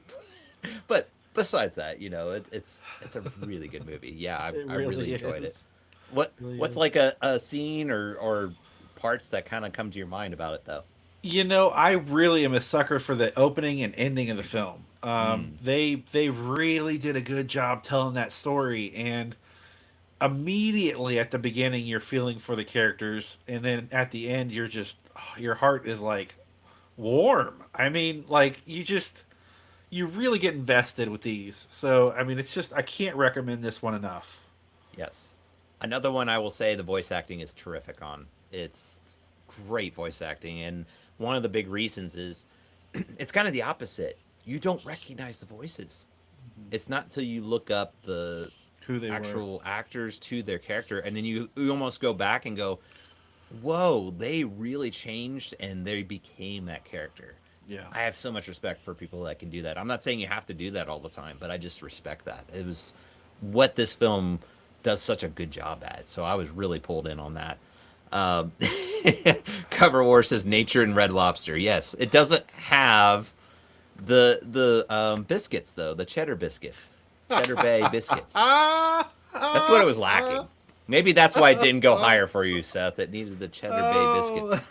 A: But besides that, it's a really good movie. Yeah,
B: It
A: I really
B: really
A: enjoyed it.
B: is. Really
A: What's
B: is.
A: like a scene or parts that kind of come to your mind about it though?
B: You know, I really am a sucker for the opening and ending of the film.
A: Mm,
B: They really did a good job telling that story, and immediately at the beginning you're feeling for the characters, and then at the end you're just your heart is like warm. I mean, like you really get invested with these. So I mean, it's just I can't recommend this one enough.
A: yes. Another one I will say the voice acting is terrific on. It's great voice acting, and one of the big reasons is it's kind of the opposite. You don't recognize the voices. It's not until you look up the
B: Who they were.
A: actual actors to their character, and then you almost go back and go, "Whoa, they really changed and they became that character."
B: Yeah.
A: I have so much respect for people that can do that. I'm not saying you have to do that all the time, but I just respect that. It was what this film does such a good job at. So I was really pulled in on that. Um, Cover War says nature and Red Lobster. Yes, it doesn't have the biscuits though, the cheddar biscuits, Cheddar Bay biscuits. That's what it was lacking. Maybe that's why it didn't go higher for you, Seth. It needed the Cheddar Bay biscuits.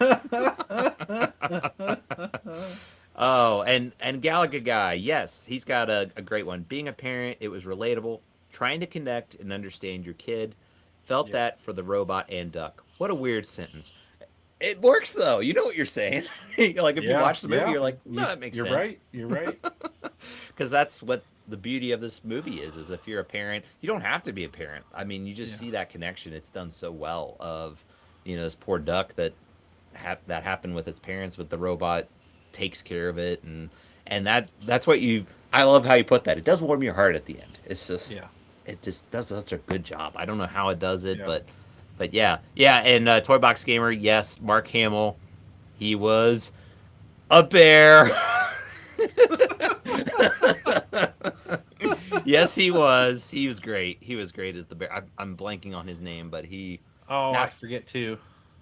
A: Oh, and Gallagher guy, yes, he's got a great one. Being a parent, it was relatable. trying to connect and understand your kid. Felt
B: Yeah.
A: that for the robot and duck. What a weird sentence. It works though. You know what you're saying. Like if you
B: Yeah.
A: watch the movie,
B: Yeah.
A: you're like, no, that makes
B: You're
A: sense.
B: right. You're right.
A: Because that's what the beauty of this movie is if you're a parent, you don't have to be a parent. I mean, you just
B: Yeah.
A: see that connection. It's done so well of, this poor duck that that happened with its parents, but the robot takes care of it, and that's what you. I love how you put that. It does warm your heart at the end. It's just
B: Yeah.
A: it just does such a good job. I don't know how it does it,
B: Yeah.
A: but yeah, yeah. And Toy Box Gamer, yes, Mark Hamill, he was a bear. Yes, he was. He was great. He was great as the bear. I'm blanking on his name, but
B: Oh, I
A: that
B: forget too.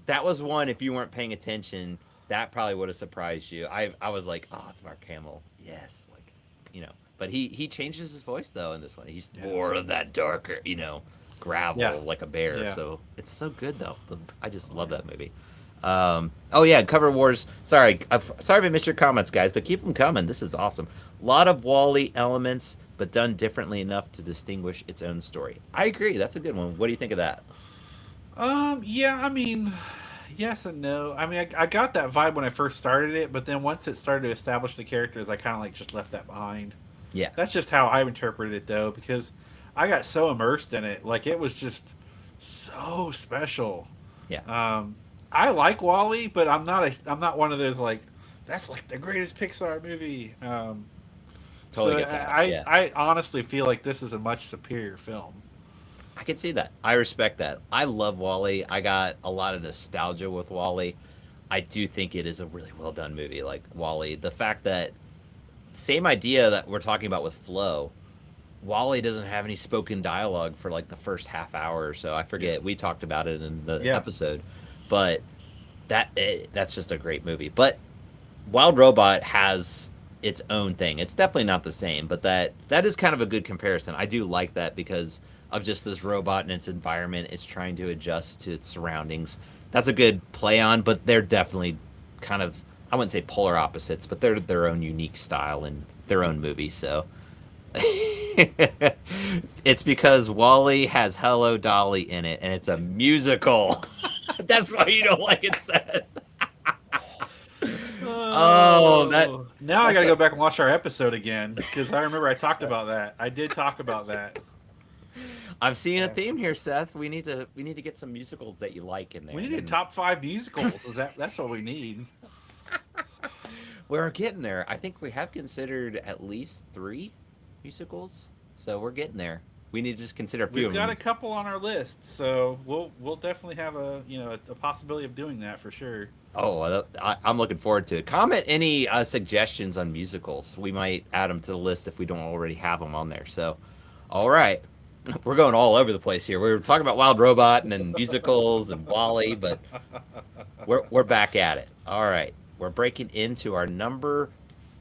A: that was one. If you weren't paying attention, that probably would have surprised you. I was like, oh, it's Mark Hamill. Yes, like, But he changes his voice though in this one. He's
B: Yeah.
A: more of that darker, gravel
B: Yeah.
A: like a bear.
B: Yeah.
A: So it's so good though. I just love that movie. Oh yeah, Cover Wars. Sorry, sorry if I missed your comments, guys, but keep them coming. This is awesome. A lot of Wally elements, but done differently enough to distinguish its own story. I agree. That's a good one. What do you think of that?
B: Yeah, I mean, yes and no. I mean, I got that vibe when I first started it, but then once it started to establish the characters, I kind of like just left that behind.
A: Yeah,
B: That's just how I interpreted it, though, because I got so immersed in it. Like, it was just so special.
A: yeah,
B: I like Wally, but I'm not one of those, like, that's like the greatest Pixar movie.
A: totally
B: So
A: get that. Yeah.
B: I honestly feel like this is a much superior film.
A: I can see that. I respect that. I love Wally. I got a lot of nostalgia with Wally. I do think it is a really well done movie. Like Wally, the fact that same idea that we're talking about with Flo. Wally doesn't have any spoken dialogue for like the first half hour or so. I forget. We talked about it in the
B: Yeah.
A: episode, but that's just a great movie. But Wild Robot has its own thing. It's definitely not the same, but that is kind of a good comparison. I do like that because of just this robot and its environment. It's trying to adjust to its surroundings. That's a good play on, but they're definitely kind of, I wouldn't say polar opposites, but they're their own unique style and their own movie. So it's because Wally has Hello Dolly in it and it's a musical. That's why you don't like it, Seth. Oh,
B: now I
A: that's
B: got to
A: a-
B: go back and watch our episode again because I remember I talked about that. I did talk about that.
A: I'm seeing a theme here, Seth. We need to get some musicals that you like in there.
B: We need a
A: And
B: top 5 musicals. That's what we need?
A: we're getting there. I think we have considered at least 3 musicals, so we're getting there. We need to just consider a few
B: We've
A: of
B: got
A: them.
B: a couple on our list, so we'll definitely have a possibility of doing that for sure.
A: Oh, I'm looking forward to it. Comment any suggestions on musicals. We might add them to the list if we don't already have them on there. So, all right. We're going all over the place here. We were talking about Wild Robot and then musicals and Wally, but we're back at it. All right. We're breaking into our number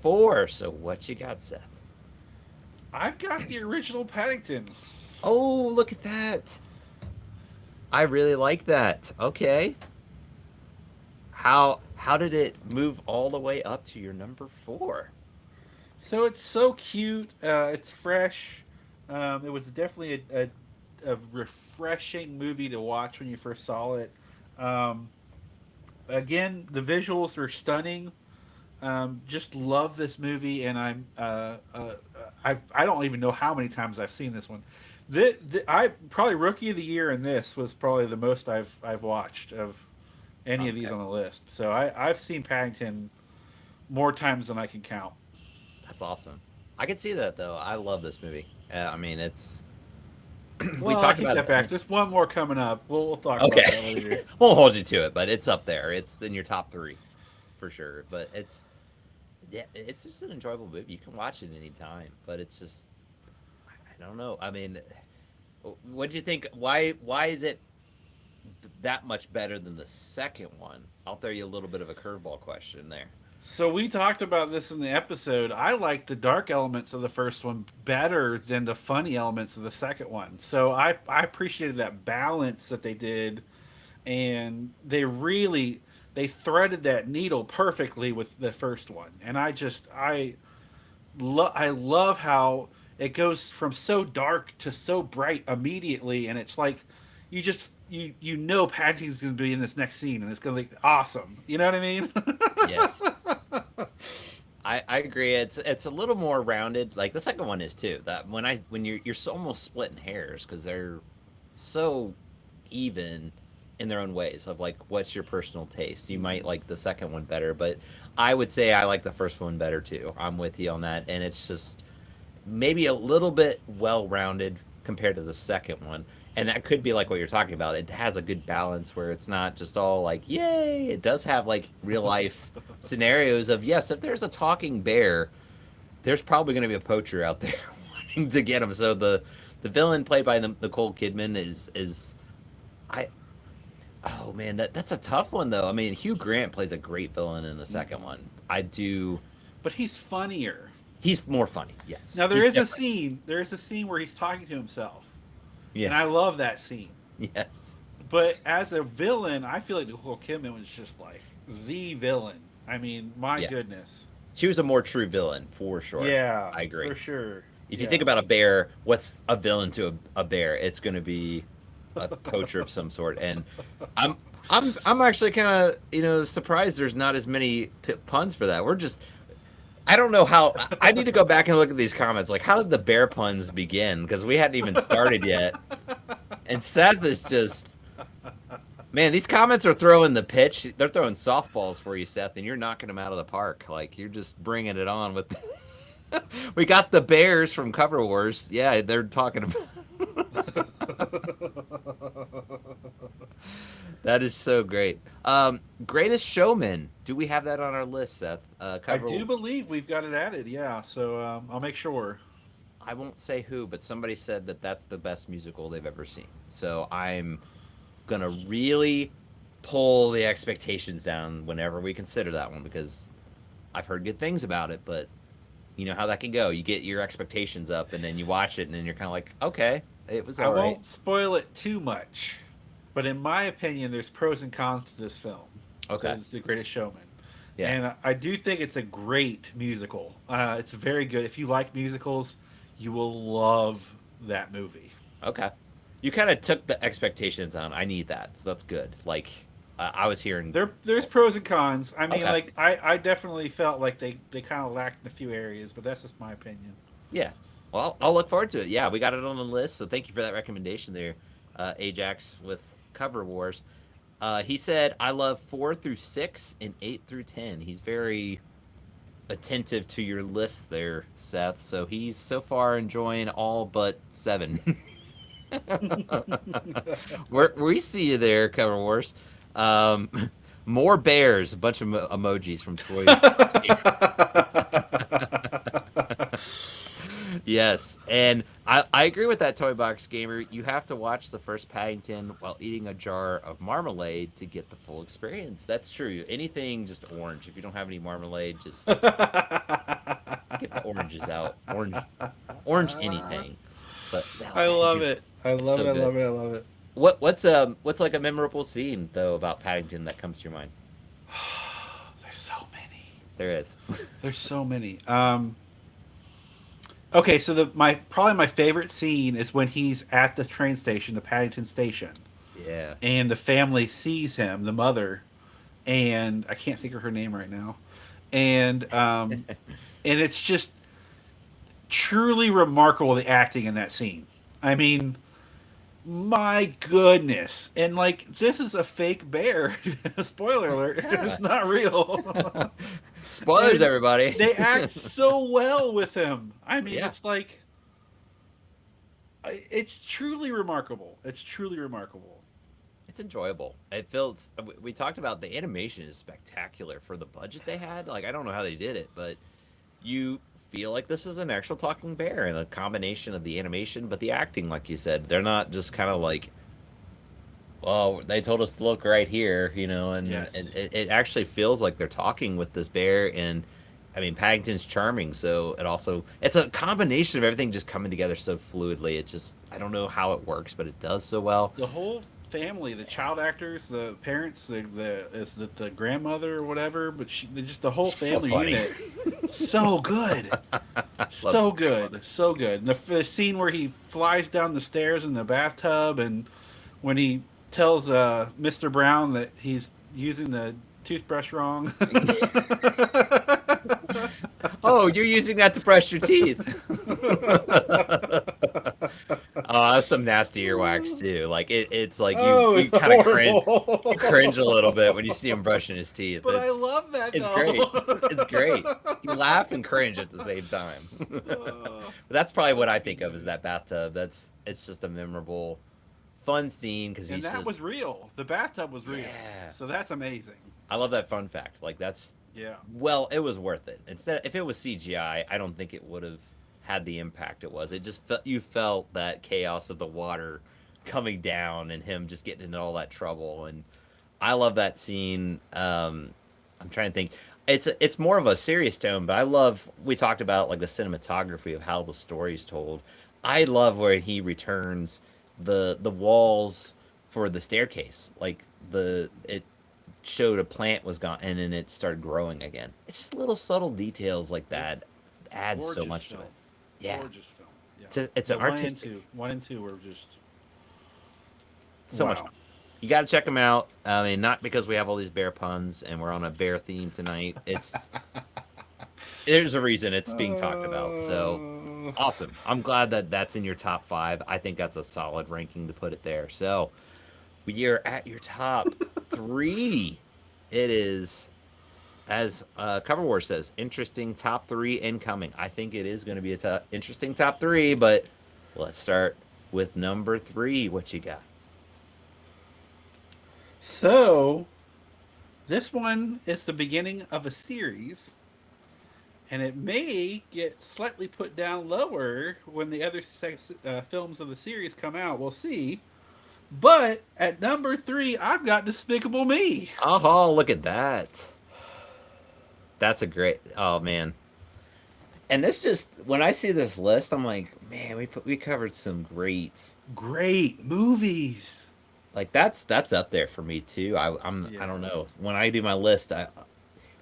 A: 4. So what you got, Seth?
B: I've got the original Paddington.
A: Oh, look at that. I really like that. Okay. How did it move all the way up to your number 4?
B: So it's so cute. It's fresh. It was definitely a refreshing movie to watch when you first saw it. Um, Again, the visuals are stunning. Just love this movie, and I don't even know how many times I've seen this one. I probably rookie of the year, and this was probably the most I've watched of any of these
A: Okay.
B: on the list. So I've seen Paddington more times than I can count.
A: That's awesome. I can see that though. I love this movie. I mean, it's we
B: Well, I
A: talked
B: take
A: about
B: that
A: it.
B: back. There's one more coming up. We'll talk about that
A: Okay,
B: later.
A: we'll hold you to it, but it's up there. It's in your top 3 for sure. But yeah, it's just an enjoyable movie. You can watch it anytime, but it's just I don't know. I mean, what do you think? Why is it that much better than the second one? I'll throw you a little bit of a curveball question there.
B: So we talked about this in the episode. I like the dark elements of the first one better than the funny elements of the second one. So I appreciated that balance that they did, and they threaded that needle perfectly with the first one. And I love how it goes from so dark to so bright immediately, and it's like you just you know Patrick's going to be in this next scene, and it's going to be awesome. You know what I mean?
A: Yes. I agree. It's a little more rounded. Like the second one is too. That when you're so almost splitting hairs because they're so even in their own ways of like what's your personal taste. You might like the second one better, but I would say I like the first one better too. I'm with you on that, and it's just maybe a little bit well rounded compared to the second one. And that could be like what you're talking about. It has a good balance where it's not just all like, yay. It does have like real life scenarios of, yes, if there's a talking bear, there's probably going to be a poacher out there wanting to get him. So the villain played by Nicole Kidman is I oh man, that's a tough one though. I mean, Hugh Grant plays a great villain in the second one. I do.
B: But he's funnier.
A: He's more funny. Yes.
B: Now
A: He's different.
B: there is a scene where he's talking to himself.
A: Yeah.
B: And I love that scene.
A: Yes.
B: But as a villain, I feel like Nicole Kidman was just like the villain. I mean, my
A: Yeah.
B: goodness.
A: She was a more true villain for sure.
B: Yeah,
A: I agree.
B: for sure.
A: If you think about a bear, what's a villain to a bear? It's going to be a poacher of some sort. And I'm actually kind of surprised there's not as many puns for that. We're just I don't know how. I need to go back and look at these comments. Like, how did the bear puns begin? Because we hadn't even started yet. And Seth is just, man, these comments are throwing the pitch. They're throwing softballs for you, Seth, and you're knocking them out of the park. Like, you're just bringing it on with. We got the Bears from Cover Wars. Yeah, they're talking about. That is so great. Greatest Showman. Do we have that on our list, Seth?
B: I do believe we've got it added. Yeah, so I'll make sure.
A: I won't say who, but somebody said that that's the best musical they've ever seen. So I'm gonna really pull the expectations down whenever we consider that one because I've heard good things about it, but you know how that can go. You get your expectations up, and then you watch it, and then you're kind of like, okay, it was all right.
B: I won't spoil it too much, but in my opinion, there's pros and cons to this film.
A: Okay.
B: So it's The Greatest Showman.
A: Yeah.
B: And I do think it's a great musical. It's very good. If you like musicals, you will love that movie.
A: Okay. You kind of took the expectations on. I need that, so that's good. Like, I was hearing...
B: There's pros and cons. I mean,
A: Okay.
B: like, I definitely felt like they kind of lacked in a few areas, but that's just my opinion.
A: Yeah. Well, I'll look forward to it. Yeah, we got it on the list, so thank you for that recommendation there, Ajax, with Cover Wars. He said, I love 4 through 6 and 8 through 10. He's very attentive to your list there, Seth. So he's so far enjoying all but 7. We see you there, Cover Wars. More bears, a bunch of emojis from Troy. Yes, and I agree with that, Toy Box Gamer. You have to watch the first Paddington while eating a jar of marmalade to get the full experience. That's true. Anything just orange. If you don't have any marmalade, just get the oranges out. Orange anything. But
B: I love it. I love
A: So
B: it. I
A: good.
B: love it. I love it.
A: What's like a memorable scene though about Paddington that comes to your mind?
B: There's so many.
A: There is.
B: There's so many. Okay, so probably my favorite scene is when he's at the train station, the Paddington station,
A: Yeah.
B: and the family sees him, the mother, and I can't think of her name right now, and and it's just truly remarkable the acting in that scene. I mean, my goodness, and like this is a fake bear. Spoiler alert! It's not real.
A: Spoilers,
B: And
A: everybody.
B: They act so well with him. I mean,
A: Yeah.
B: it's like it's truly remarkable. It's truly remarkable.
A: It's enjoyable. It feels. We talked about the animation is spectacular for the budget they had. Like I don't know how they did it, but you feel like this is an actual talking bear and a combination of the animation, but the acting, like you said, they're not just kind of like, well, they told us to look right here, and
B: Yes.
A: it actually feels like they're talking with this bear. And I mean, Paddington's charming, so it's a combination of everything just coming together so fluidly. It just, I don't know how it works, but it does so well.
B: The whole family, the child actors, the parents, the grandmother or whatever, but just the whole
A: She's so
B: family
A: funny.
B: unit So good.
A: Love
B: So good. So good. And the scene where he flies down the stairs in the bathtub, and when he tells Mr. Brown that he's using the toothbrush wrong.
A: Oh, you're using that to brush your teeth. Oh, that's some nasty earwax too. Like it's like
B: Oh,
A: you
B: it's
A: kind of cringe.
B: horrible.
A: You cringe a little bit when you see him brushing his teeth.
B: But I love that
A: It's
B: though.
A: great. It's great. You laugh and cringe at the same time. But that's probably what I think of as that bathtub. It's just a memorable, fun scene because
B: And
A: he's
B: that
A: just
B: was real. The bathtub was real.
A: yeah.
B: So that's amazing.
A: I love that fun fact. Like that's
B: Yeah.
A: well, it was worth it. Instead, if it was CGI, I don't think it would have had the impact it was. It just you felt that chaos of the water coming down and him just getting into all that trouble. And I love that scene. I'm trying to think. It's more of a serious tone, but I love. We talked about like the cinematography of how the story's told. I love where he returns the walls for the staircase, like it showed a plant was gone and then it started growing again. It's just little subtle details like that adds so
B: Gorgeous
A: much
B: film.
A: to it. Yeah,
B: Gorgeous film. Yeah.
A: it's an artistic.
B: One and two were just
A: So
B: wow.
A: much fun. You got to check them out. I mean, not because we have all these bear puns and we're on a bear theme tonight. It's there's a reason it's being talked about. So awesome. I'm glad that that's in your top 5. I think that's a solid ranking to put it there. So we are at your top 3. It is, as Cover War says, interesting top 3 incoming. I think it is going to be a interesting top 3, but let's start with number 3. What you got?
B: So this one is the beginning of a series, and it may get slightly put down lower when the other films of the series come out. We'll see. But at number 3, I've got Despicable Me.
A: Oh, look at that. That's a great. Oh man. And this just when I see this list, I'm like, man, we covered some
B: Great movies.
A: like that's up there for me too. I don't know when I do my list.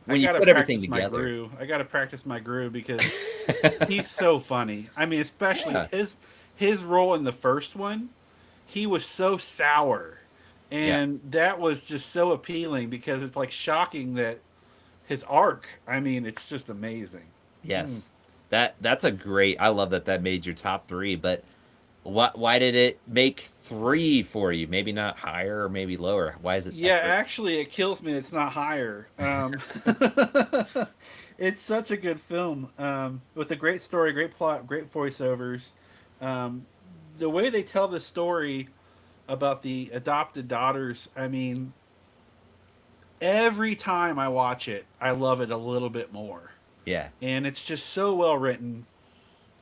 A: When you put everything together,
B: I gotta practice my groove because he's so funny. I mean, especially
A: Yeah.
B: his role in the first one, he was so sour, and that was just so appealing because it's like shocking that his arc. I mean, it's just amazing.
A: yes, that's a great. I love that made your top 3. But why did it make 3 for you? Maybe not higher or maybe lower. Why is it?
B: Yeah,
A: that
B: actually, it kills me. It's not higher. It's such a good film with a great story, great plot, great voiceovers. The way they tell the story about the adopted daughters, I mean, every time I watch it, I love it a little bit more.
A: Yeah,
B: And it's just so well written.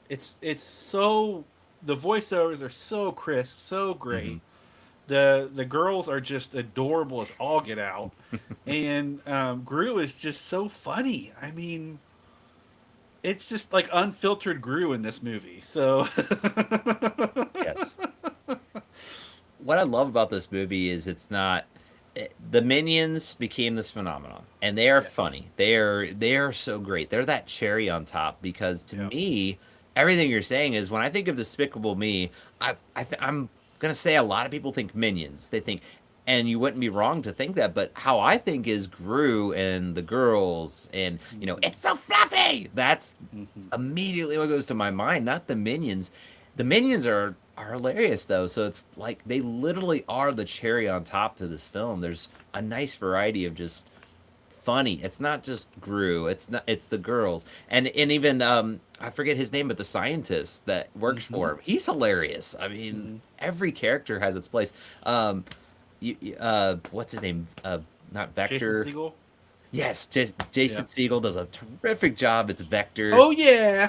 B: It's so the voiceovers are so crisp, so great. The girls are just adorable as all get out, and Gru is just so funny. I mean, it's just like unfiltered Gru in this movie. So
A: yes. What I love about this movie is it's not the Minions became this phenomenon, and they are
B: Yes.
A: funny. They are so great. They're that cherry on top because to me, everything you're saying is when I think of Despicable Me, I'm gonna say a lot of people think Minions. They think, and you wouldn't be wrong to think that. But how I think is Gru and the girls, and it's so fluffy. That's immediately what goes to my mind. Not the Minions. The Minions are hilarious though. So it's like they literally are the cherry on top to this film. There's a nice variety of just funny. It's not just Gru. It's the girls. And even I forget his name, but the scientist that works for him. He's hilarious. I mean, every character has its place. What's his name? Not Vector.
B: Jason Segel.
A: Yes, Jason Segel does a terrific job. It's Vector.
B: Oh yeah.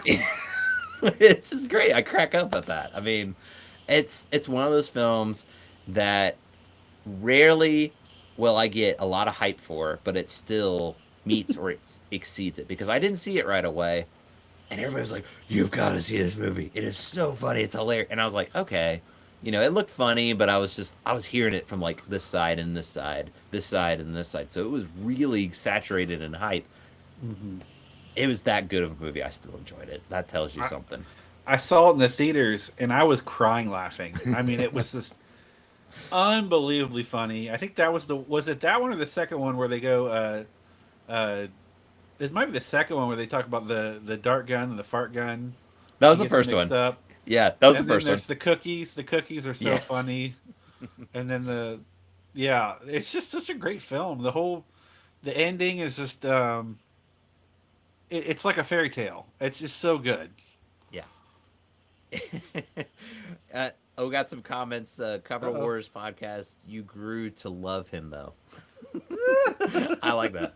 A: It's just great. I crack up at that. I mean, it's one of those films that rarely will I get a lot of hype for, but it still meets or it exceeds it because I didn't see it right away, and everybody was like, "You've got to see this movie. It is so funny. It's hilarious." And I was like, "Okay." It looked funny, but I was hearing it from like this side and this side, this side and this side. So it was really saturated in hype. it was that good of a movie. I still enjoyed it. That tells you
B: I,
A: something.
B: I saw it in the theaters and I was crying laughing. I mean, it was this unbelievably funny. I think that was it that one or the second one where they go uh this might be the second one where they talk about the dart gun and the fart gun.
A: That
B: He
A: was the
B: gets them
A: first
B: mixed
A: one.
B: up.
A: Yeah, that was the
B: And then
A: first one.
B: there's the cookies. The cookies are so
A: Yes.
B: funny. And then yeah, it's just such a great film. The ending is just it's like a fairy tale. It's just so good.
A: Yeah. We got some comments. Cover
B: Uh-oh.
A: Wars podcast. You grew to love him though. I like that.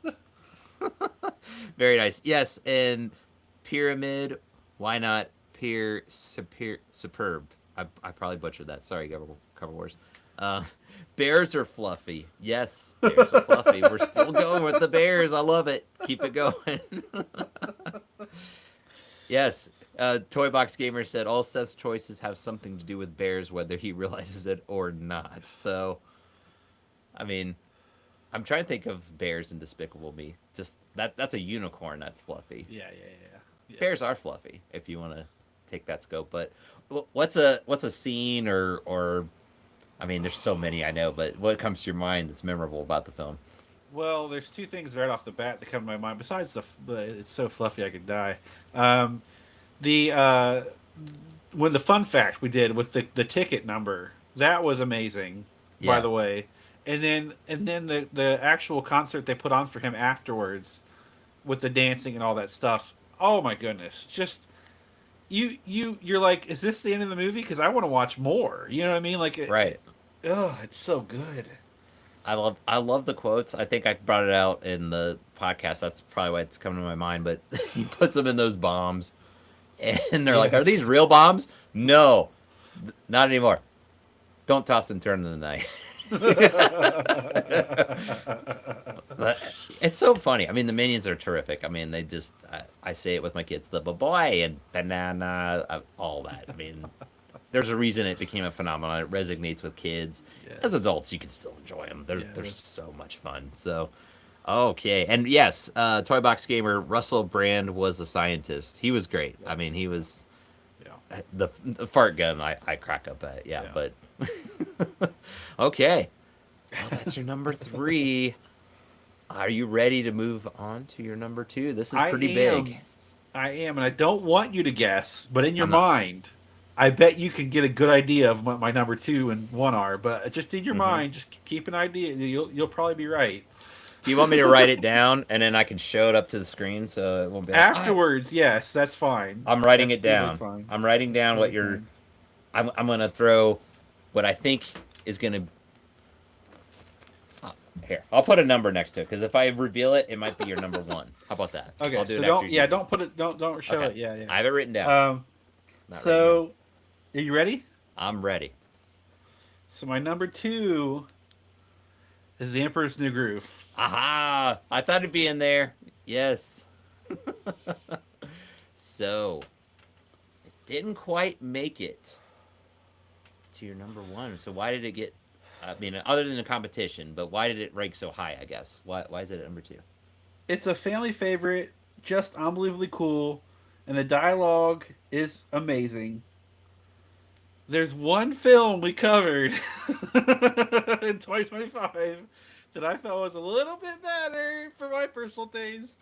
A: Very nice. Yes, and pyramid. Why not superb? I probably butchered that. Sorry, Cover Wars. Uh, bears are fluffy. Yes, bears are fluffy. We're still going with the bears. I love it. Keep it going. Yes. Toy Box Gamer said all Seth's choices have something to do with bears, whether he realizes it or not. So, I mean, I'm trying to think of bears in Despicable Me. Just that's a unicorn that's fluffy.
B: Yeah.
A: Bears are fluffy if you want to take that scope. But what's a scene or I mean, there's so many I know, but what comes to your mind that's memorable about the film?
B: Well, there's two things right off the bat that come to my mind. Besides it's so fluffy I could die. Um, the when the fun fact we did with the ticket number that was amazing. By
A: Yeah,
B: the way, and then the actual concert they put on for him afterwards with the dancing and all that stuff. Oh my goodness, just you're like, is this the end of the movie? Because I want to watch more. You know what I mean? Like,
A: right.
B: oh, it's so good.
A: I love the quotes. I think I brought it out in the podcast. That's probably why it's coming to my mind. But he puts them in those bombs, and they're like, "Are these
B: Yes.
A: real bombs?" No, not anymore. Don't toss and turn in the night. But it's so funny. I mean, the minions are terrific. I mean, they just I say it with my kids, the boy and banana, all that. I mean, there's a reason it became a phenomenon. It resonates with kids. As
B: Yes.
A: adults, you can still enjoy them. They're
B: Yeah,
A: they're
B: that's
A: so much fun. So, okay, and yes, Toy Box Gamer Russell Brand was a scientist. He was great. I mean, he was
B: yeah.
A: the fart gun. I crack up at, yeah,
B: Yeah.
A: but okay. Well, that's your number three. Are you ready to move on to your number two? This is
B: I
A: pretty
B: am.
A: big.
B: I am, and I don't want you to guess, but in your
A: I'm not.
B: mind, I bet you can get a good idea of what my number two and one are. But just in your
A: Hmm.
B: mind, just keep an idea. You'll probably be right.
A: Do you want me to write it down and then I can show it up to the screen so it won't be like, "Ah."
B: Afterwards, yes, that's fine.
A: I'm writing
B: That's
A: it
B: totally
A: down.
B: fine.
A: I'm writing
B: That's
A: down what
B: totally
A: you're.
B: fine.
A: I'm gonna throw what I think is gonna. Here, I'll put a number next to it because if I reveal it, it might be your number one. How about that?
B: Okay,
A: I'll do
B: so
A: it after
B: don't
A: you do.
B: don't put it don't show
A: Okay.
B: it. Yeah,
A: I have it written down.
B: yeah.
A: Not written down.
B: So are you ready?
A: I'm ready.
B: So my number two is the Emperor's New Groove.
A: Aha! I thought it'd be in there. Yes. So, it didn't quite make it to your number one. So why did it get? I mean, other than the competition, but why did it rank so high? I guess. Why is it at number two?
B: It's a family favorite, just unbelievably cool, and the dialogue is amazing. There's one film we covered in 2025 that I felt was a little bit better for my personal taste.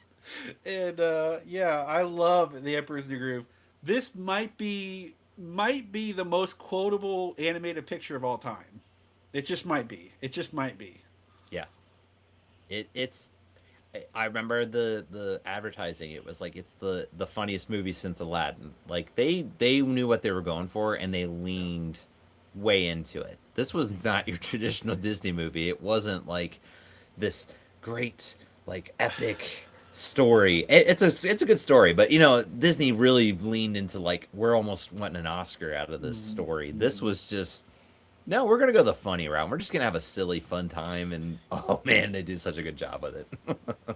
B: And yeah, I love The Emperor's New Groove. This might be the most quotable animated picture of all time. It just might be. It just might be.
A: Yeah. It's. I remember the advertising. It was like it's the funniest movie since Aladdin. Like they knew what they were going for and they leaned way into it. This was not your traditional Disney movie. It wasn't like this great like epic story. It's a good story, but Disney really leaned into like we're almost wanting an Oscar out of this story. This was just no, we're gonna go the funny route. We're just gonna have a silly, fun time, and oh man, they do such a good job with it.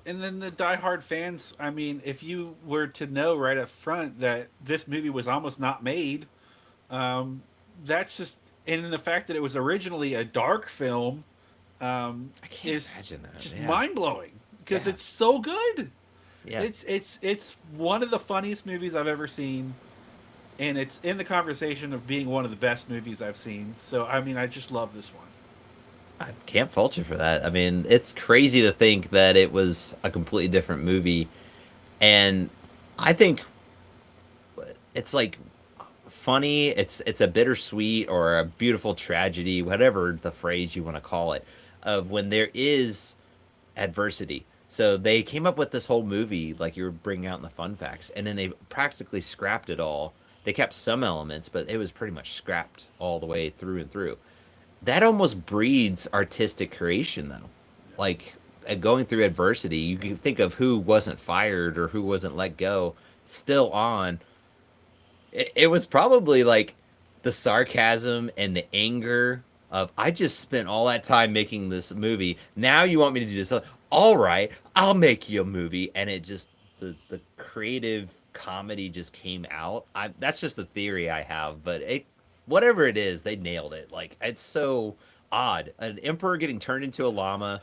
B: And then the diehard fans, I mean, if you were to know right up front that this movie was almost not made, um, that's just, and then the fact that it was originally a dark film
A: I can't
B: is
A: imagine that.
B: just
A: Yeah,
B: mind blowing because
A: yeah,
B: it's so good.
A: Yeah.
B: It's one of the funniest movies I've ever seen, and it's in the conversation of being one of the best movies I've seen. So I mean, I just love this one.
A: I can't fault you for that. I mean, it's crazy to think that it was a completely different movie, and I think it's like funny. It's a bittersweet or a beautiful tragedy, whatever the phrase you want to call it, of when there is adversity. So they came up with this whole movie, like you were bringing out in the fun facts, and then they practically scrapped it all. They kept some elements, but it was pretty much scrapped all the way through and through. That almost breeds artistic creation, though. Like going through adversity, you can think of who wasn't fired or who wasn't let go, still on. It was probably like the sarcasm and the anger of I just spent all that time making this movie. Now you want me to do this? All right, I'll make you a movie, and it just the creative comedy just came out. That's just a theory I have, but it whatever it is, they nailed it. Like it's so odd, an emperor getting turned into a llama,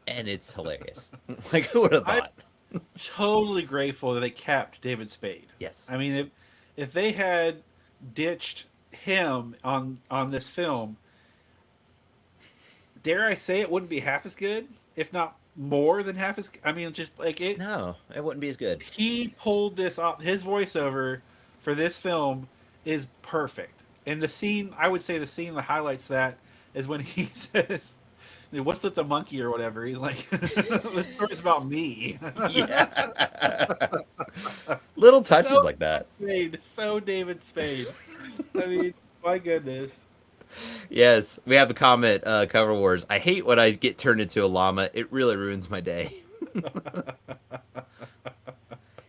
A: and it's hilarious. Like who would have
B: I'm
A: thought?
B: totally grateful that they kept David Spade.
A: Yes.
B: I mean, if they had ditched him on this film, dare I say it wouldn't be half as good, if not more than half as. I mean, just like it.
A: No, it wouldn't be as good.
B: He pulled this off. His voiceover for this film is perfect. And the scene, I would say, the scene that highlights that is when he says, "What's with the monkey or whatever?" He's like, "This story's about me."
A: Yeah. Little touches
B: So
A: like that.
B: Spade, so David Spade. I mean, my goodness.
A: Yes, we have the comment, Cover Wars. I hate when I get turned into a llama. It really ruins my day.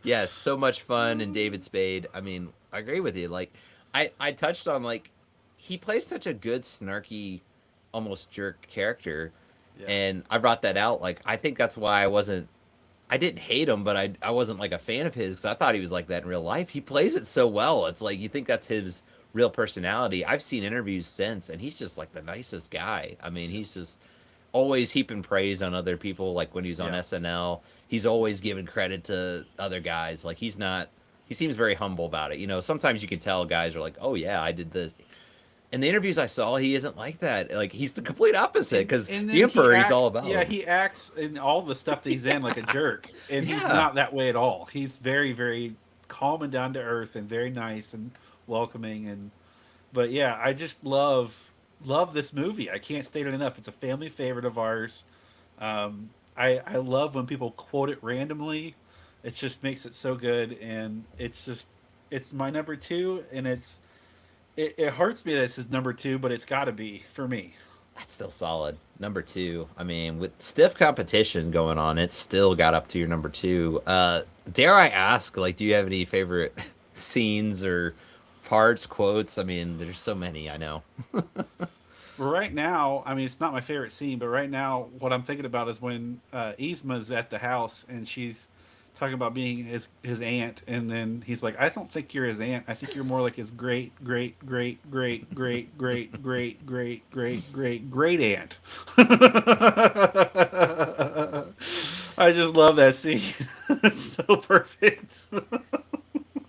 A: Yes, so much fun. And David Spade. I mean, I agree with you. Like, I touched on, like, he plays such a good, snarky, almost jerk character.
B: Yeah.
A: And I brought that out. Like, I think that's why I didn't hate him, but I wasn't like a fan of his because I thought he was like that in real life. He plays it so well. It's like you think that's his real personality. I've seen interviews since, and he's just like the nicest guy. I mean, he's just always heaping praise on other people. Like when he was on
B: Yeah.
A: SNL, he's always giving credit to other guys. Like he's not. He seems very humble about it. You know, sometimes you can tell guys are like, "Oh yeah, I did this." In the interviews I saw, he isn't like that. Like he's the complete opposite because
B: And
A: the
B: then
A: emperor
B: acts,
A: he's all about.
B: yeah, he acts in all the stuff that he's in like a jerk, and he's
A: Yeah.
B: not that way at all. He's very, very calm and down to earth, and very nice and welcoming. And but yeah, I just love this movie. I can't state it enough. It's a family favorite of ours. I love when people quote it randomly. It just makes it so good, and it's my number two, and it hurts me that this is number two, but it's got to be for me.
A: That's still solid. Number two. I mean, with stiff competition going on, it's still got up to your number two. Dare I ask, like, do you have any favorite scenes or parts, quotes? I mean, there's so many, I know.
B: Right now, I mean, it's not my favorite scene, but right now, what I'm thinking about is when Yzma's at the house and she's talking about being his aunt, and then he's like, "I don't think you're his aunt. I think you're more like his great great great great great great great great great great great aunt." I just love that scene. It's so perfect.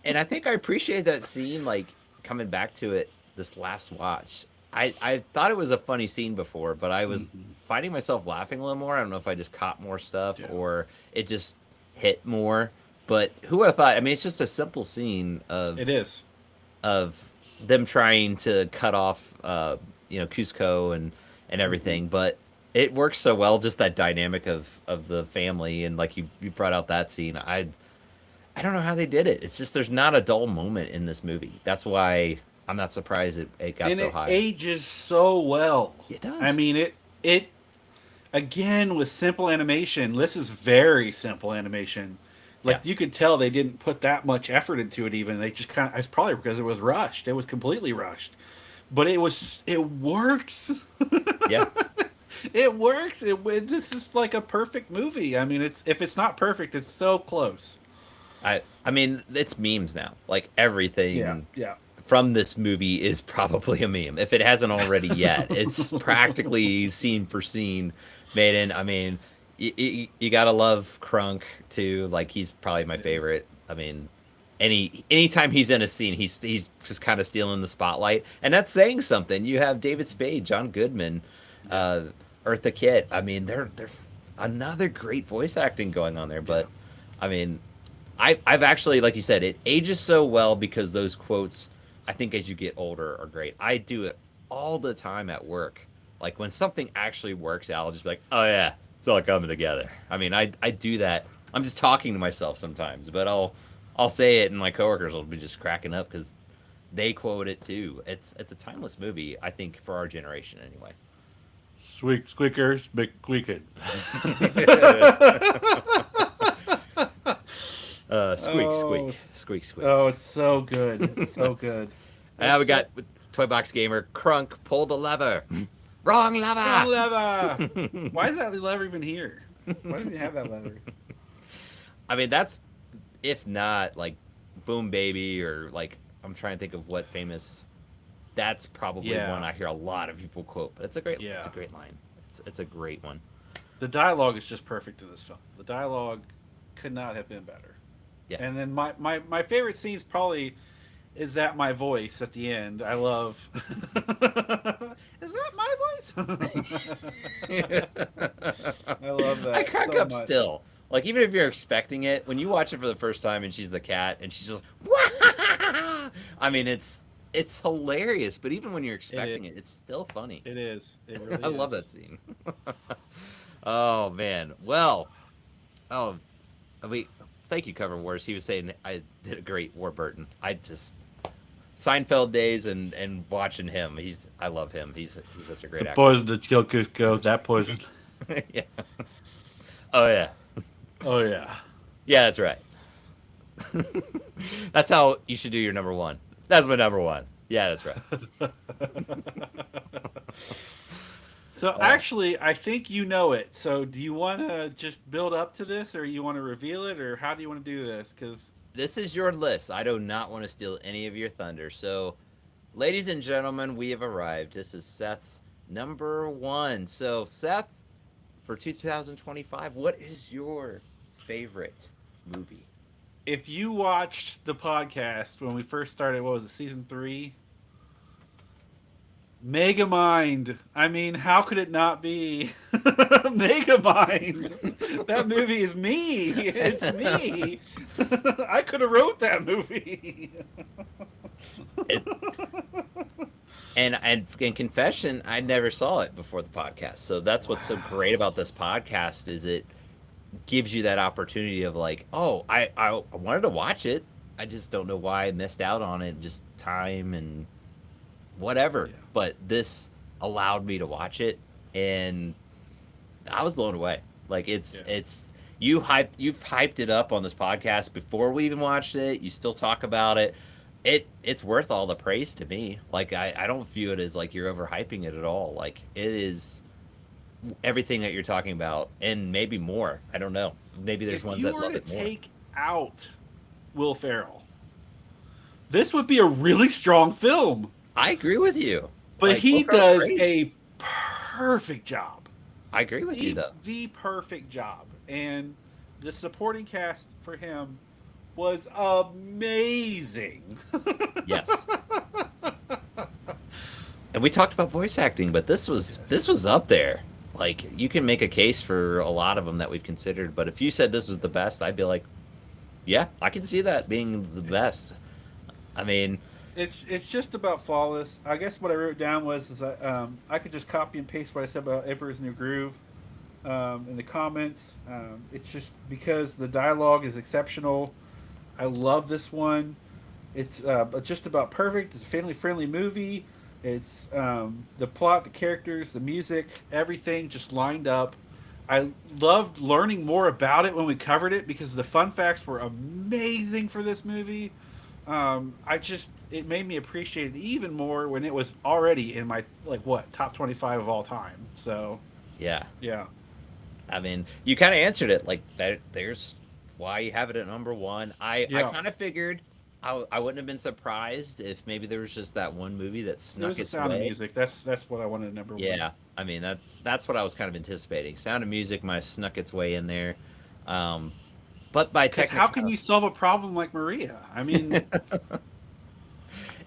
A: And I think I appreciate that scene, like, coming back to it this last watch. I thought it was a funny scene before, but I was finding myself laughing a little more. I don't know if I just caught more stuff
B: Yeah.
A: or it just hit more. But who would have thought? I mean, it's just a simple scene
B: It is.
A: of them trying to cut off, Cusco and everything, but it works so well. Just that dynamic of the family, and like you brought out that scene. I don't know how they did it. It's just there's not a dull moment in this movie. That's why I'm not surprised it got
B: And
A: so
B: it
A: high.
B: ages so well.
A: It does.
B: I mean, it again with simple animation. This is very simple animation. Like
A: Yeah.
B: you could tell they didn't put that much effort into it. Even they just kind of. It's probably because it was rushed. It was completely rushed, but it was. It works.
A: Yeah.
B: It works. This is like a perfect movie. I mean, it's if it's not perfect, it's so close.
A: I mean, it's memes now. Like everything
B: Yeah.
A: from this movie is probably a meme. If it hasn't already yet, it's practically scene for scene made in. I mean, You gotta love Crunk too. Like he's probably my favorite. I mean, anytime he's in a scene, he's just kind of stealing the spotlight, and that's saying something. You have David Spade, John Goodman,
B: Yeah.
A: uh, Eartha Kitt. I mean, they're another great voice acting going on there.
B: Yeah.
A: But I mean, I've actually, like you said, it ages so well because those quotes, I think, as you get older, are great. I do it all the time at work. Like when something actually works out, I'll just be like, oh yeah, it's all coming together. I mean, I do that. I'm just talking to myself sometimes, but I'll say it, and my coworkers will be just cracking up because they quote it too. It's a timeless movie, I think, for our generation anyway.
B: Squeakers, McQueakin.
A: Squeak,
B: Oh,
A: squeak, squeak, squeak.
B: oh, it's so good. It's so good.
A: Now we got Toy Box Gamer. Crunk, pull the lever. Wrong
B: Wrong
A: lever.
B: lever. Why is that lever even here? Why do we have that lever?
A: I mean, that's if not like Boom Baby or like I'm trying to think of what famous. That's probably
B: Yeah.
A: one I hear a lot of people quote, but it's a great
B: Yeah.
A: line. It's a great one.
B: The dialogue is just perfect in this film. The dialogue could not have been better.
A: Yeah.
B: And then my favorite scenes probably is that my voice at the end. I love. Is that my voice? I love that.
A: I crack
B: so
A: up
B: much.
A: still. Like even if you're expecting it, when you watch it for the first time and she's the cat and she's just I mean it's hilarious, but even when you're expecting it, it's still funny.
B: It is. It really
A: I love
B: is.
A: that scene. Oh man. Well, oh, thank you, Cover Wars. He was saying I did a great Warburton. I just Seinfeld days and watching him. I love him. He's such a great
B: The
A: actor.
B: poison that kill goes. That poison.
A: Yeah. Oh yeah.
B: Oh yeah.
A: Yeah, that's right. That's how you should do your number one. That's my number one. Yeah, that's right.
B: So actually, I think you know it. So do you want to just build up to this, or you want to reveal it, or how do you want to do this? Because
A: This is your list. I do not want to steal any of your thunder. So, ladies and gentlemen, we have arrived. This is Seth's number one. So, Seth, for 2025, what is your favorite movie?
B: if you watched the podcast when we first started, what was it, season 3? Megamind. I mean, how could it not be Megamind? That movie is me. It's me. I could have wrote that movie.
A: It, and in confession, I never saw it before the podcast. So that's what's so great about this podcast is it gives you that opportunity of like, oh, I wanted to watch it. I just don't know why I missed out on it. Just time and whatever.
B: Yeah.
A: But this allowed me to watch it, and I was blown away. Like it's you've hyped it up on this podcast before we even watched it. You still talk about it. It's worth all the praise to me. Like I don't view it as like you're overhyping it at all. Like it is everything that you're talking about and maybe more. I don't know. Maybe there's
B: If
A: ones
B: you
A: that
B: were
A: love
B: to
A: it more.
B: take out Will Ferrell, this would be a really strong film.
A: I agree with you.
B: But
A: Like,
B: he
A: Will Ferrell's
B: does
A: great.
B: a perfect job.
A: I agree with you though.
B: The perfect job. And the supporting cast for him was amazing.
A: Yes. And we talked about voice acting, but this was up there. Like you can make a case for a lot of them that we've considered, but if you said this was the best, I'd be like, yeah, I can see that being the best. I mean,
B: It's just about flawless. I guess what I wrote down was is that, I could just copy and paste what I said about Emperor's New Groove in the comments. It's just because the dialogue is exceptional. I love this one. It's just about perfect. It's a family-friendly movie. It's the plot, the characters, the music, everything just lined up. I loved learning more about it when we covered it because the fun facts were amazing for this movie. It made me appreciate it even more when it was already in my top 25 of all time. So
A: yeah.
B: yeah,
A: I mean, you kind of answered it. Like there's why you have it at number one. I
B: Yeah.
A: kind of figured I wouldn't have been surprised if maybe there was just that one movie that
B: It
A: snuck
B: was the
A: its
B: Sound of
A: way.
B: Music. That's what I wanted number one.
A: Yeah, I mean that's what I was kind of anticipating. Sound of Music might have snuck its way in there, um, but by
B: Because how can
A: technical,
B: you solve a problem like Maria? I mean,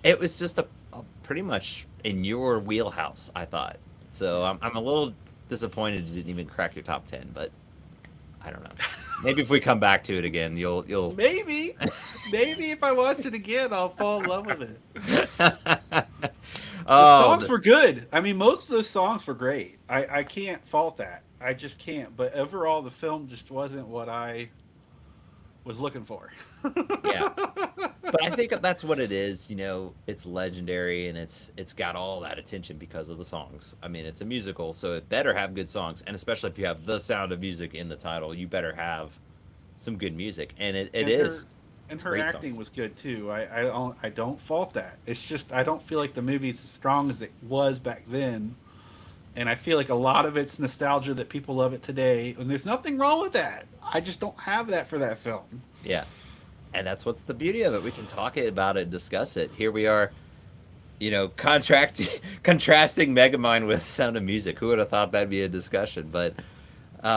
A: it was just a pretty much in your wheelhouse. I thought so. I'm a little disappointed it didn't even crack your top 10, but I don't know. Maybe if we come back to it again, you'll.
B: maybe, maybe if I watch it again, I'll fall in love with it. The
A: Oh,
B: songs were good. I mean, most of the songs were great. I can't fault that. I just can't. But overall, the film just wasn't what I was looking for.
A: yeah. But I think that's what it is. It's legendary and it's got all that attention because of the songs. I mean, it's a musical, so it better have good songs, and especially if you have The Sound of Music in the title, you better have some good music, and it
B: and
A: is.
B: her and
A: It's
B: her
A: great
B: acting
A: songs.
B: was good too. I don't fault that. It's just I don't feel like the movie's as strong as it was back then. And I feel like a lot of it's nostalgia that people love it today, and there's nothing wrong with that. I just don't have that for that film.
A: Yeah, and that's what's the beauty of it. We can talk about it, discuss it. Here we are, contrasting Megamind with Sound of Music. Who would have thought that'd be a discussion? But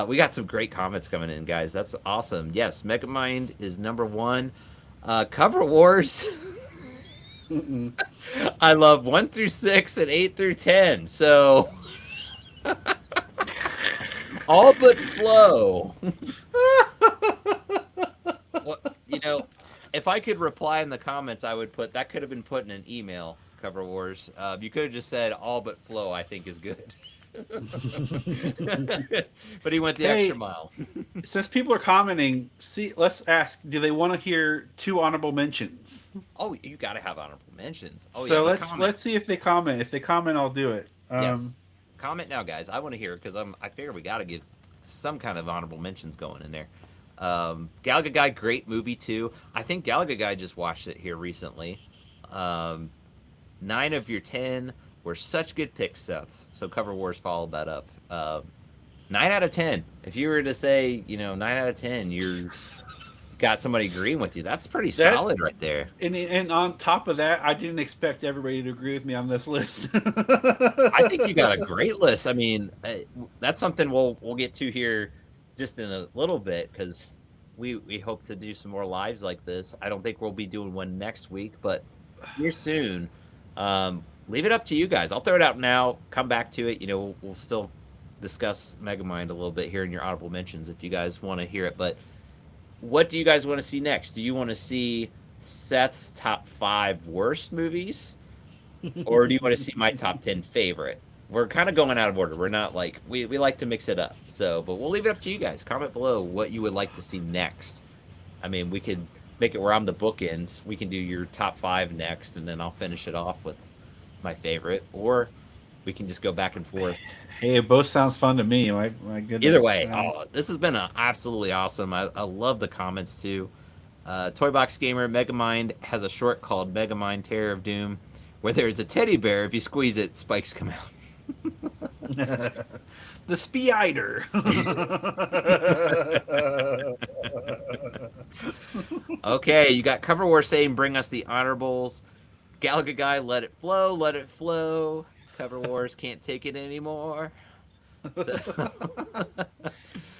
A: we got some great comments coming in, guys. That's awesome. Yes, Megamind is number one. Cover Wars. I love 1 through 6 and 8 through 10. So all but Flow. Well, if I could reply in the comments, I would put that could have been put in an email. Cover Wars. You could have just said all but Flow. I think is good. But he went the
B: Hey,
A: extra mile.
B: since people are commenting, let's ask: do they want to hear two honorable mentions?
A: Oh, you got to have honorable mentions. Oh yeah,
B: So
A: the
B: let's
A: comments.
B: see if they comment. If they comment, I'll do it.
A: Yes, comment now, guys. I want to hear it because I figure we got to get some kind of honorable mentions going in there. Galaga Guy, great movie too. I think Galaga Guy just watched it here recently. 9 of your 10 were such good picks, Seth. So Cover Wars followed that up. 9 out of 10. If you were to say, 9 out of 10, you're got somebody agreeing with you. That's pretty
B: That
A: solid right there.
B: and on top of that, I didn't expect everybody to agree with me on this list.
A: I think you got a great list. I mean, that's something we'll get to here just in a little bit because we hope to do some more lives like this. I don't think we'll be doing one next week, but here soon. Leave it up to you guys. I'll throw it out now. Come back to it. We'll still discuss Megamind a little bit here in your audible mentions if you guys want to hear it. But what do you guys want to see next? Do you want to see Seth's top 5 worst movies? Or do you want to see my top 10 favorite? We're kind of going out of order. We're not like we like to mix it up. So, but we'll leave it up to you guys. Comment below what you would like to see next. I mean, we could make it where I'm the bookends. We can do your top 5 next, and then I'll finish it off with my favorite. Or we can just go back and forth.
B: Hey, it both sounds fun to me. My goodness.
A: Either way, this has been absolutely awesome. I love the comments too. Toy Box Gamer Megamind has a short called Megamind Terror of Doom, where there's a teddy bear. If you squeeze it, spikes come out.
B: The Spider.
A: Okay, you got Cover War saying bring us the honorables. Galaga Guy, let it flow, let it flow. Cover Wars can't take it anymore. So,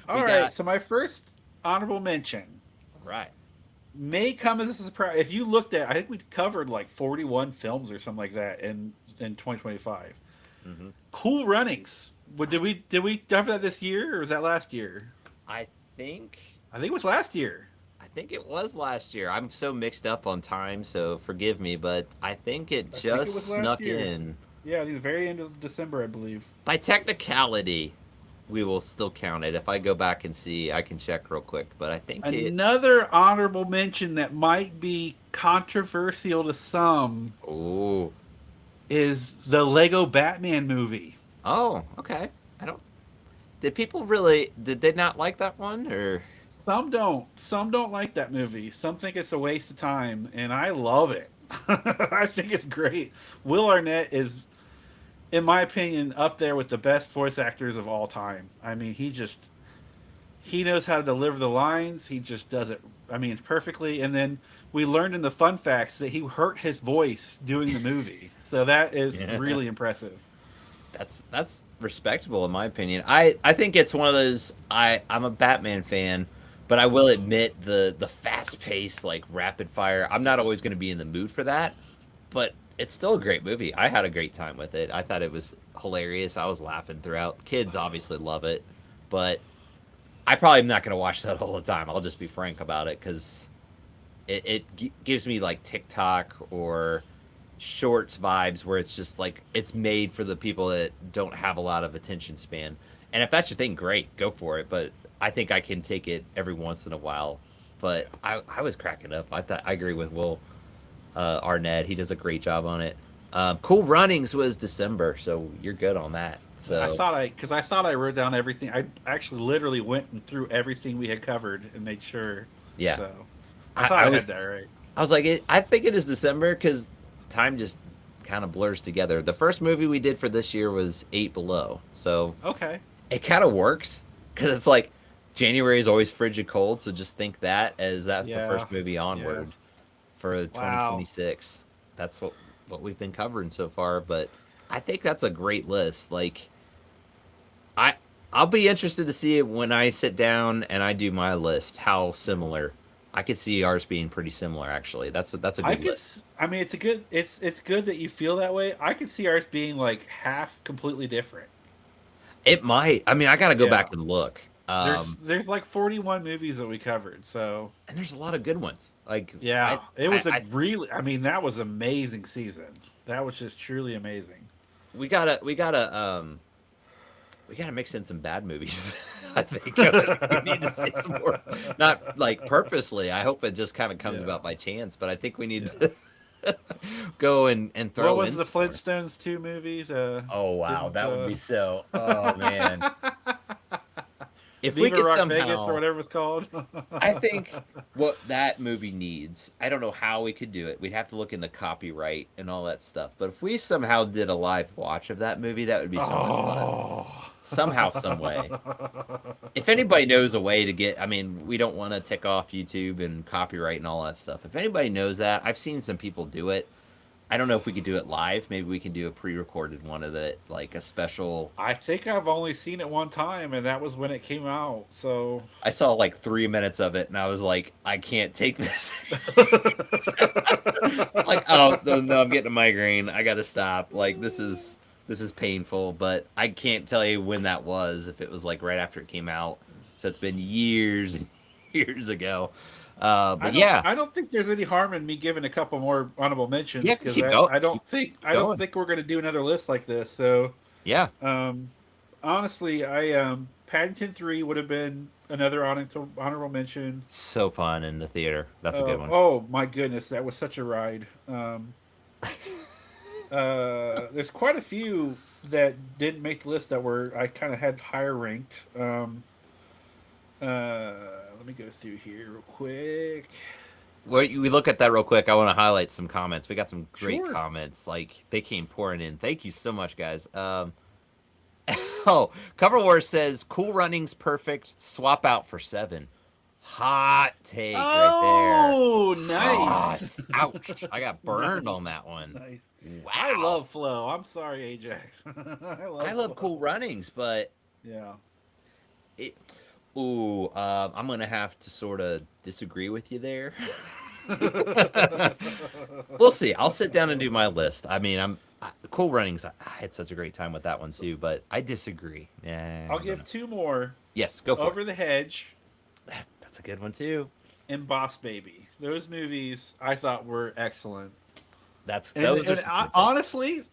B: All right, so my first honorable mention
A: right.
B: may come as a surprise. If you looked at, I think we covered like 41 films or something like that in 2025.
A: Mm-hmm.
B: Cool Runnings. Did we cover that this year or was that last year?
A: I think
B: I think it was last year.
A: it was last year. I'm so mixed up on time, so forgive me, but I think it
B: I think
A: just
B: it was last
A: snuck
B: year.
A: in.
B: Yeah, the very end of December, I believe.
A: By technicality, we will still count it. If I go back and see, I can check real quick, but I think
B: Another honorable mention that might be controversial to some
A: Oh.
B: is the Lego Batman movie.
A: Oh, okay. I don't did they not like that one or
B: Some don't. Some don't like that movie. Some think it's a waste of time, and I love it. I think it's great. Will Arnett is, in my opinion, up there with the best voice actors of all time. I mean, he knows how to deliver the lines. He just does it. I mean, perfectly. And then we learned in the fun facts that he hurt his voice doing the movie, so that is
A: Yeah.
B: really impressive.
A: That's respectable in my opinion. I think it's one of those. I'm a Batman fan, but I will admit the fast paced like rapid fire. I'm not always going to be in the mood for that, but it's still a great movie. I had a great time with it. I thought it was hilarious. I was laughing throughout. Kids obviously love it, but I probably am not going to watch that all the time. I'll just be frank about it because it gives me like TikTok or shorts vibes where it's just like it's made for the people that don't have a lot of attention span. And if that's your thing, great, go for it. But I think I can take it every once in a while. But I was cracking up. I agree with Will Arnett. He does a great job on it. Cool Runnings was December, so you're good on that. So
B: I thought I wrote down everything. I actually literally went and through everything we had covered and made sure.
A: yeah,
B: So I thought I had that right.
A: I was like, I think it is December because time just kind of blurs together. The first movie we did for this year was Eight Below, so
B: Okay.
A: it kind of works because it's like January is always frigid cold, so just think that as that's the
B: Yeah.
A: first movie onward for
B: Wow.
A: 2026. That's what we've been covering so far, but I think that's a great list. Like I I'll be interested to see it when I sit down and I do my list how similar. I could see ours being pretty similar actually. That's a
B: I
A: good
B: could.
A: list.
B: I mean, it's a good. It's good that you feel that way. I could see ours being like half completely different.
A: It might. I mean, I got to go
B: Yeah.
A: back and look.
B: There's like 41 movies that we covered. So
A: And there's a lot of good ones. Like
B: yeah, it was a
A: I
B: really. I mean, that was amazing season. That was just truly amazing.
A: we gotta mix in some bad movies. I think we need to see some more. Not like purposely. I hope it just kind of comes
B: Yeah.
A: about by chance. But I think we need
B: Yeah.
A: to go and
B: What
A: throw
B: was
A: in
B: the
A: some more.
B: Flintstones 2 movies?
A: Oh wow,
B: Didn't
A: that would be so. Oh man, if we
B: Viva
A: could
B: Rock Vegas or
A: somehow,
B: whatever it's called?
A: I think what that movie needs, I don't know how we could do it. We'd have to look into copyright and all that stuff. But if we somehow did a live watch of that movie, that would be so much fun.
B: Oh.
A: Somehow, some way. If anybody knows a way to get, I mean, we don't want to tick off YouTube and copyright and all that stuff. If anybody knows that, I've seen some people do it. I don't know if we could do it live. Maybe we can do a pre-recorded one of it, like a special.
B: I think I've only seen it one time, and that was when it came out. So
A: I saw like 3 minutes of it, and I was like, I can't take this. Like, oh no, no, I'm getting a migraine. I gotta stop. Like this is painful, but I can't tell you when that was. If it was like right after it came out, so it's been years and years ago. But yeah,
B: I don't think there's any harm in me giving a couple more honorable mentions
A: yeah,
B: because
A: keep going,
B: I don't
A: keep
B: think
A: going.
B: we're going to do another list like this. So
A: Yeah,
B: um, honestly, I Paddington 3 would have been another honorable mention.
A: so fun in the theater. That's a good one.
B: Oh my goodness, that was such a ride. There's quite a few that didn't make the list that were I kind of had higher ranked. Let me go through here real quick.
A: We look at that real quick. I want to highlight some comments. We got some great
B: Sure.
A: comments. Like they came pouring in. Thank you so much, guys. Oh, Cover Wars says Cool Runnings perfect. Swap out for 7. Hot take right
B: Oh,
A: there.
B: nice.
A: Hot. Ouch! I got burned on that one.
B: Nice.
A: Wow.
B: I love Flo. I'm sorry, Ajax.
A: I love
B: Flo.
A: Cool Runnings, but
B: Yeah.
A: it. Ooh, I'm gonna have to sort of disagree with you there. We'll see. I'll sit down and do my list. I mean, Cool Runnings. I had such a great time with that one too, but I disagree. Yeah,
B: I'll give two more.
A: Yes, go for
B: Over
A: it.
B: the Hedge
A: That's a good one too.
B: and Boss Baby. Those movies I thought were excellent.
A: Those are some good picks.
B: Honestly,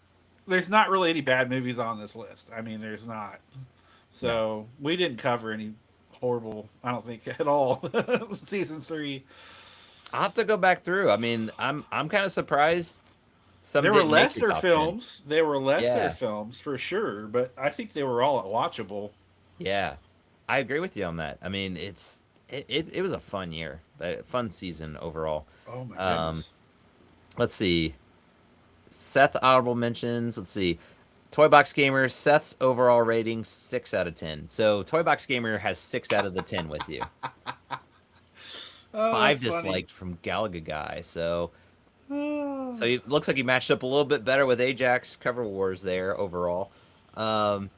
B: there's not really any bad movies on this list. I mean, there's not. So we didn't cover any horrible. I don't think at all. Season 3.
A: I'll have to go back through. I mean, I'm kind of surprised. Some
B: There were
A: didn't make your
B: lesser
A: top 10.
B: films. There were lesser
A: Yeah.
B: films for sure, but I think they were all watchable.
A: Yeah, I agree with you on that. I mean, it was a fun year, a fun season overall.
B: Oh my
A: Um,
B: goodness.
A: Let's see. Seth honorable mentions. Let's see. Toy Box Gamer, Seth's overall rating 6 out of 10. So Toy Box Gamer has 6 out of the 10 with you.
B: Oh,
A: Five
B: that's funny.
A: disliked from Galaga Guy. So it looks like he matched up a little bit better with Ajax Cover Wars there overall. Um,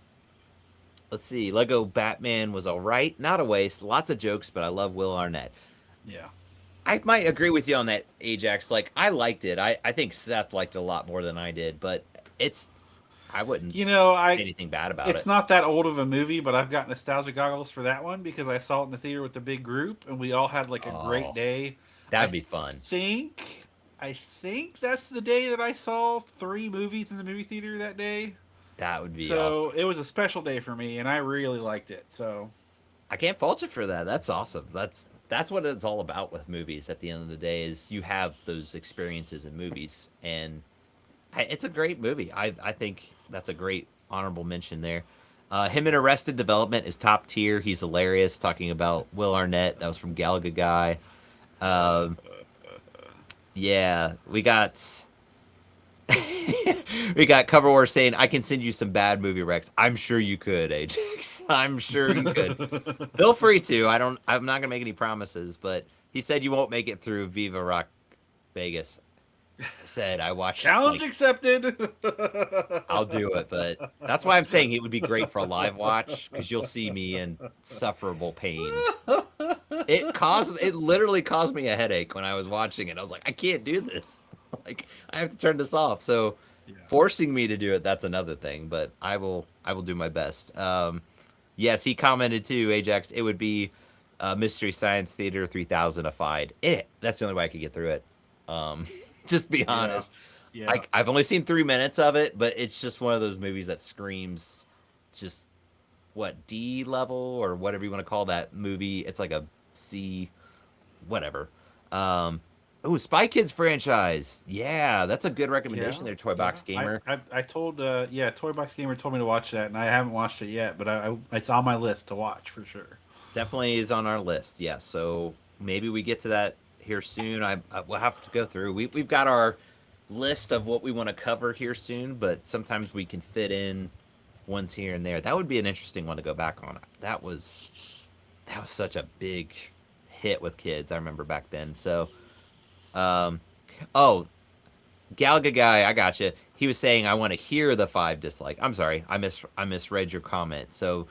A: let's see. Lego Batman was all right, not a waste. Lots of jokes, but I love Will Arnett.
B: Yeah.
A: I might agree with you on that, Ajax. Like I liked it. I think Seth liked it a lot more than I did, but it's I wouldn't
B: You know,
A: say anything bad about
B: it's
A: it.
B: not that old of a movie, but I've got nostalgia goggles for that one because I saw it in the theater with a big group, and we all had like a great
A: Oh,
B: day.
A: that'd
B: I
A: be fun.
B: think, I think that's the day that I saw 3 movies in the movie theater that day.
A: That would be awesome.
B: So it was a special day for me, and I really liked it. So
A: I can't fault you for that. That's awesome. That's what it's all about with movies. At the end of the day, is you have those experiences in movies, and it's a great movie. I think that's a great honorable mention there. Him in Arrested Development is top tier. He's hilarious. Talking about Will Arnett. That was from Galaga Guy. Um, yeah, we got we got Cover War saying I can send you some bad movie recs. I'm sure you could, Ajax. I'm sure you could. Feel free to. I'm not gonna make any promises, but he said you won't make it through Viva Rock Vegas. I said I watched
B: challenge
A: like
B: accepted.
A: I'll do it, but that's why I'm saying it would be great for a live watch because you'll see me in sufferable pain. It literally caused me a headache when I was watching it. I was like, I can't do this. Like I have to turn this off. So
B: Yeah.
A: forcing me to do it, that's another thing, but I will do my best. Yes, he commented too, Ajax, it would be Mystery Science Theater 3000ified. That's the only way I could get through it. Just be
B: Yeah.
A: honest.
B: Yeah.
A: I've only seen 3 minutes of it, but it's just one of those movies that screams just what D level or whatever you want to call that movie. It's like a C, whatever. Oh, Spy Kids franchise. Yeah, that's a good recommendation
B: Yeah,
A: there, Toy
B: yeah.
A: Box Gamer.
B: I told yeah, Toy Box Gamer told me to watch that, and I haven't watched it yet, but it's on my list to watch for sure.
A: Definitely is on our list. Yes, so maybe we get to that here soon. We'll have to go through. We've got our list of what we want to cover here soon, but sometimes we can fit in ones here and there. That would be an interesting one to go back on. That was such a big hit with kids. I remember back then. So, um, oh, Galaga guy, I gotcha. He was saying I want to hear the 5 dislike. I'm sorry, I misread your comment. So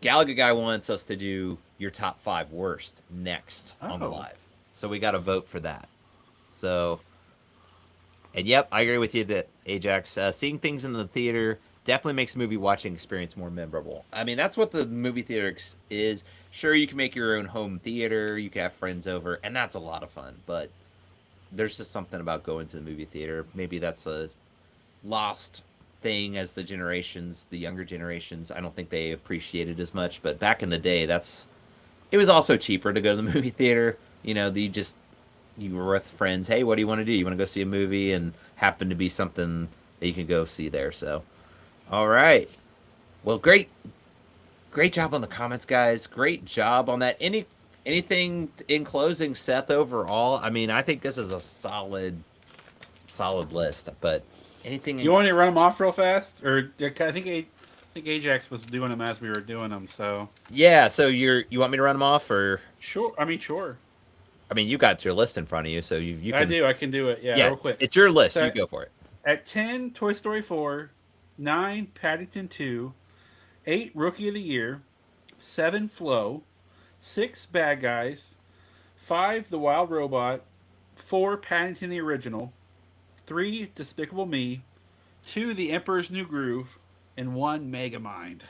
A: Galaga guy wants us to do your top 5 worst next on the
B: Oh,
A: live. So we got to vote for that. So, and yep, I agree with you that Ajax seeing things in the theater definitely makes the movie watching experience more memorable. I mean, that's what the movie theater is. Sure, you can make your own home theater, you can have friends over, and that's a lot of fun. But there's just something about going to the movie theater. Maybe that's a lost thing as the younger generations. I don't think they appreciate it as much. But back in the day, it was also cheaper to go to the movie theater. You were with friends. Hey, what do you want to do? You want to go see a movie, and happen to be something that you can go see there. So, all right. Well, great job on the comments, guys. Great job on that. Anything in closing, Seth? Overall, I mean, I think this is a solid list. But anything
B: you
A: in?
B: want me to run them off real fast, or I think Ajax was doing them as we were doing them. So
A: Yeah. So you want me to run them off, or
B: sure. I mean, sure.
A: I mean, you got your list in front of you, so you
B: I
A: can.
B: do. I can do it. Yeah,
A: Yeah,
B: real quick.
A: it's your list.
B: So
A: You go for it.
B: at 10, Toy Story 4, 9, Paddington 2, 8, Rookie of the Year, 7, Flow, 6, Bad Guys, 5, The Wild Robot, 4, Paddington the Original, 3, Despicable Me, 2, The Emperor's New Groove, and 1, Megamind.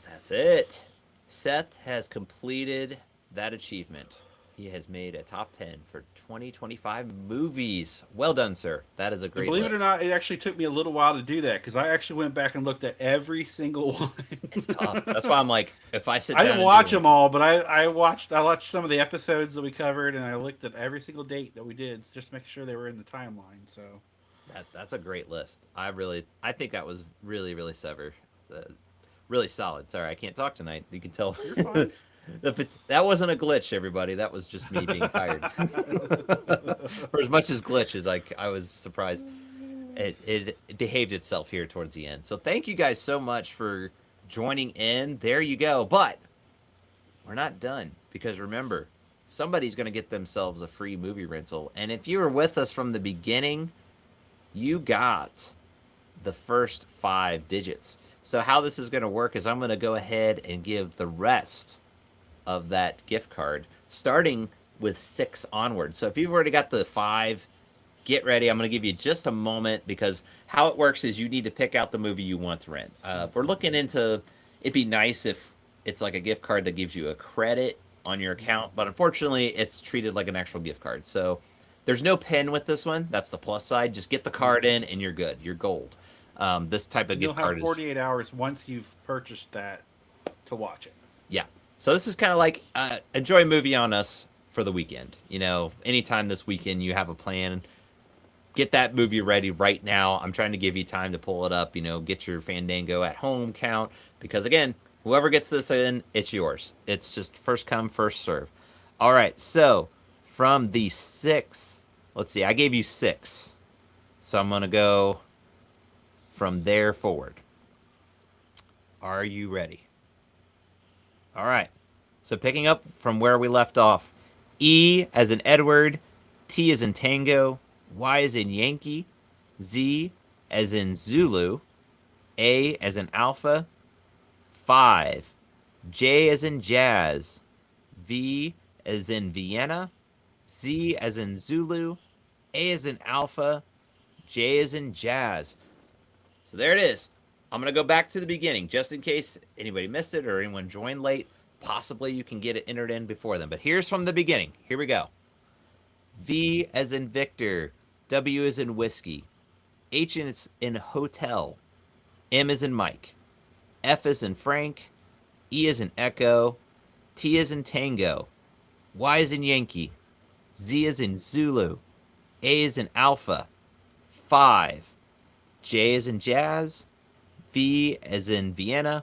A: That's it. Seth has completed that achievement. He has made a top 10 for 2025 movies. Well done, sir. That is a
B: And
A: great
B: believe it or
A: list.
B: not, it actually took me a little while to do that because I actually went back and looked at every single
A: It's tough.
B: one.
A: That's why I'm like, if I sit
B: I
A: down
B: didn't
A: and
B: watch
A: do
B: them all, but I watched some of the episodes that we covered, and I looked at every single date that we did just to make sure they were in the timeline. So
A: that's a great list. I think that was really really solid. Sorry, I can't talk tonight. You can tell.
B: you're fine.
A: That wasn't a glitch, everybody. That was just me being tired. For as much as glitch as I was surprised. it behaved itself here towards the end. So thank you guys so much for joining in. There you go. But we're not done because remember, somebody's going to get themselves a free movie rental. And if you were with us from the beginning, you got the first 5 digits. So how this is going to work is I'm going to go ahead and give the rest of that gift card, starting with 6 onward. So if you've already got the 5, get ready. I'm going to give you just a moment because how it works is you need to pick out the movie you want to rent. If we're looking into, it'd be nice if it's like a gift card that gives you a credit on your account, but unfortunately, it's treated like an actual gift card. So there's no pen with this one. That's the plus side. Just get the card in and you're good. You're gold. This type of
B: You'll
A: gift card
B: have 48 hours once you've purchased that to watch it.
A: Yeah. So this is kind of like enjoy a movie on us for the weekend. You know, anytime this weekend you have a plan, get that movie ready right now. I'm trying to give you time to pull it up. You know, get your Fandango at home count because again, whoever gets this in, it's yours. It's just first come, first serve. All right. So from the 6, let's see. I gave you 6, so I'm gonna go from there forward. Are you ready? All right. So picking up from where we left off, E as in Edward, T as in Tango, Y as in Yankee, Z as in Zulu, A as in Alpha, 5, J as in Jazz, V as in Vienna, Z as in Zulu, A as in Alpha, J as in Jazz. So there it is. I'm going to go back to the beginning just in case anybody missed it or anyone joined late. Possibly you can get it entered in before them. But here's from the beginning. Here we go. V as in Victor. W as in Whiskey. H is in Hotel. M as in Mike. F as in Frank. E as in Echo. T as in Tango. Y as in Yankee. Z as in Zulu. A as in Alpha. 5. J as in Jazz. V as in Vienna.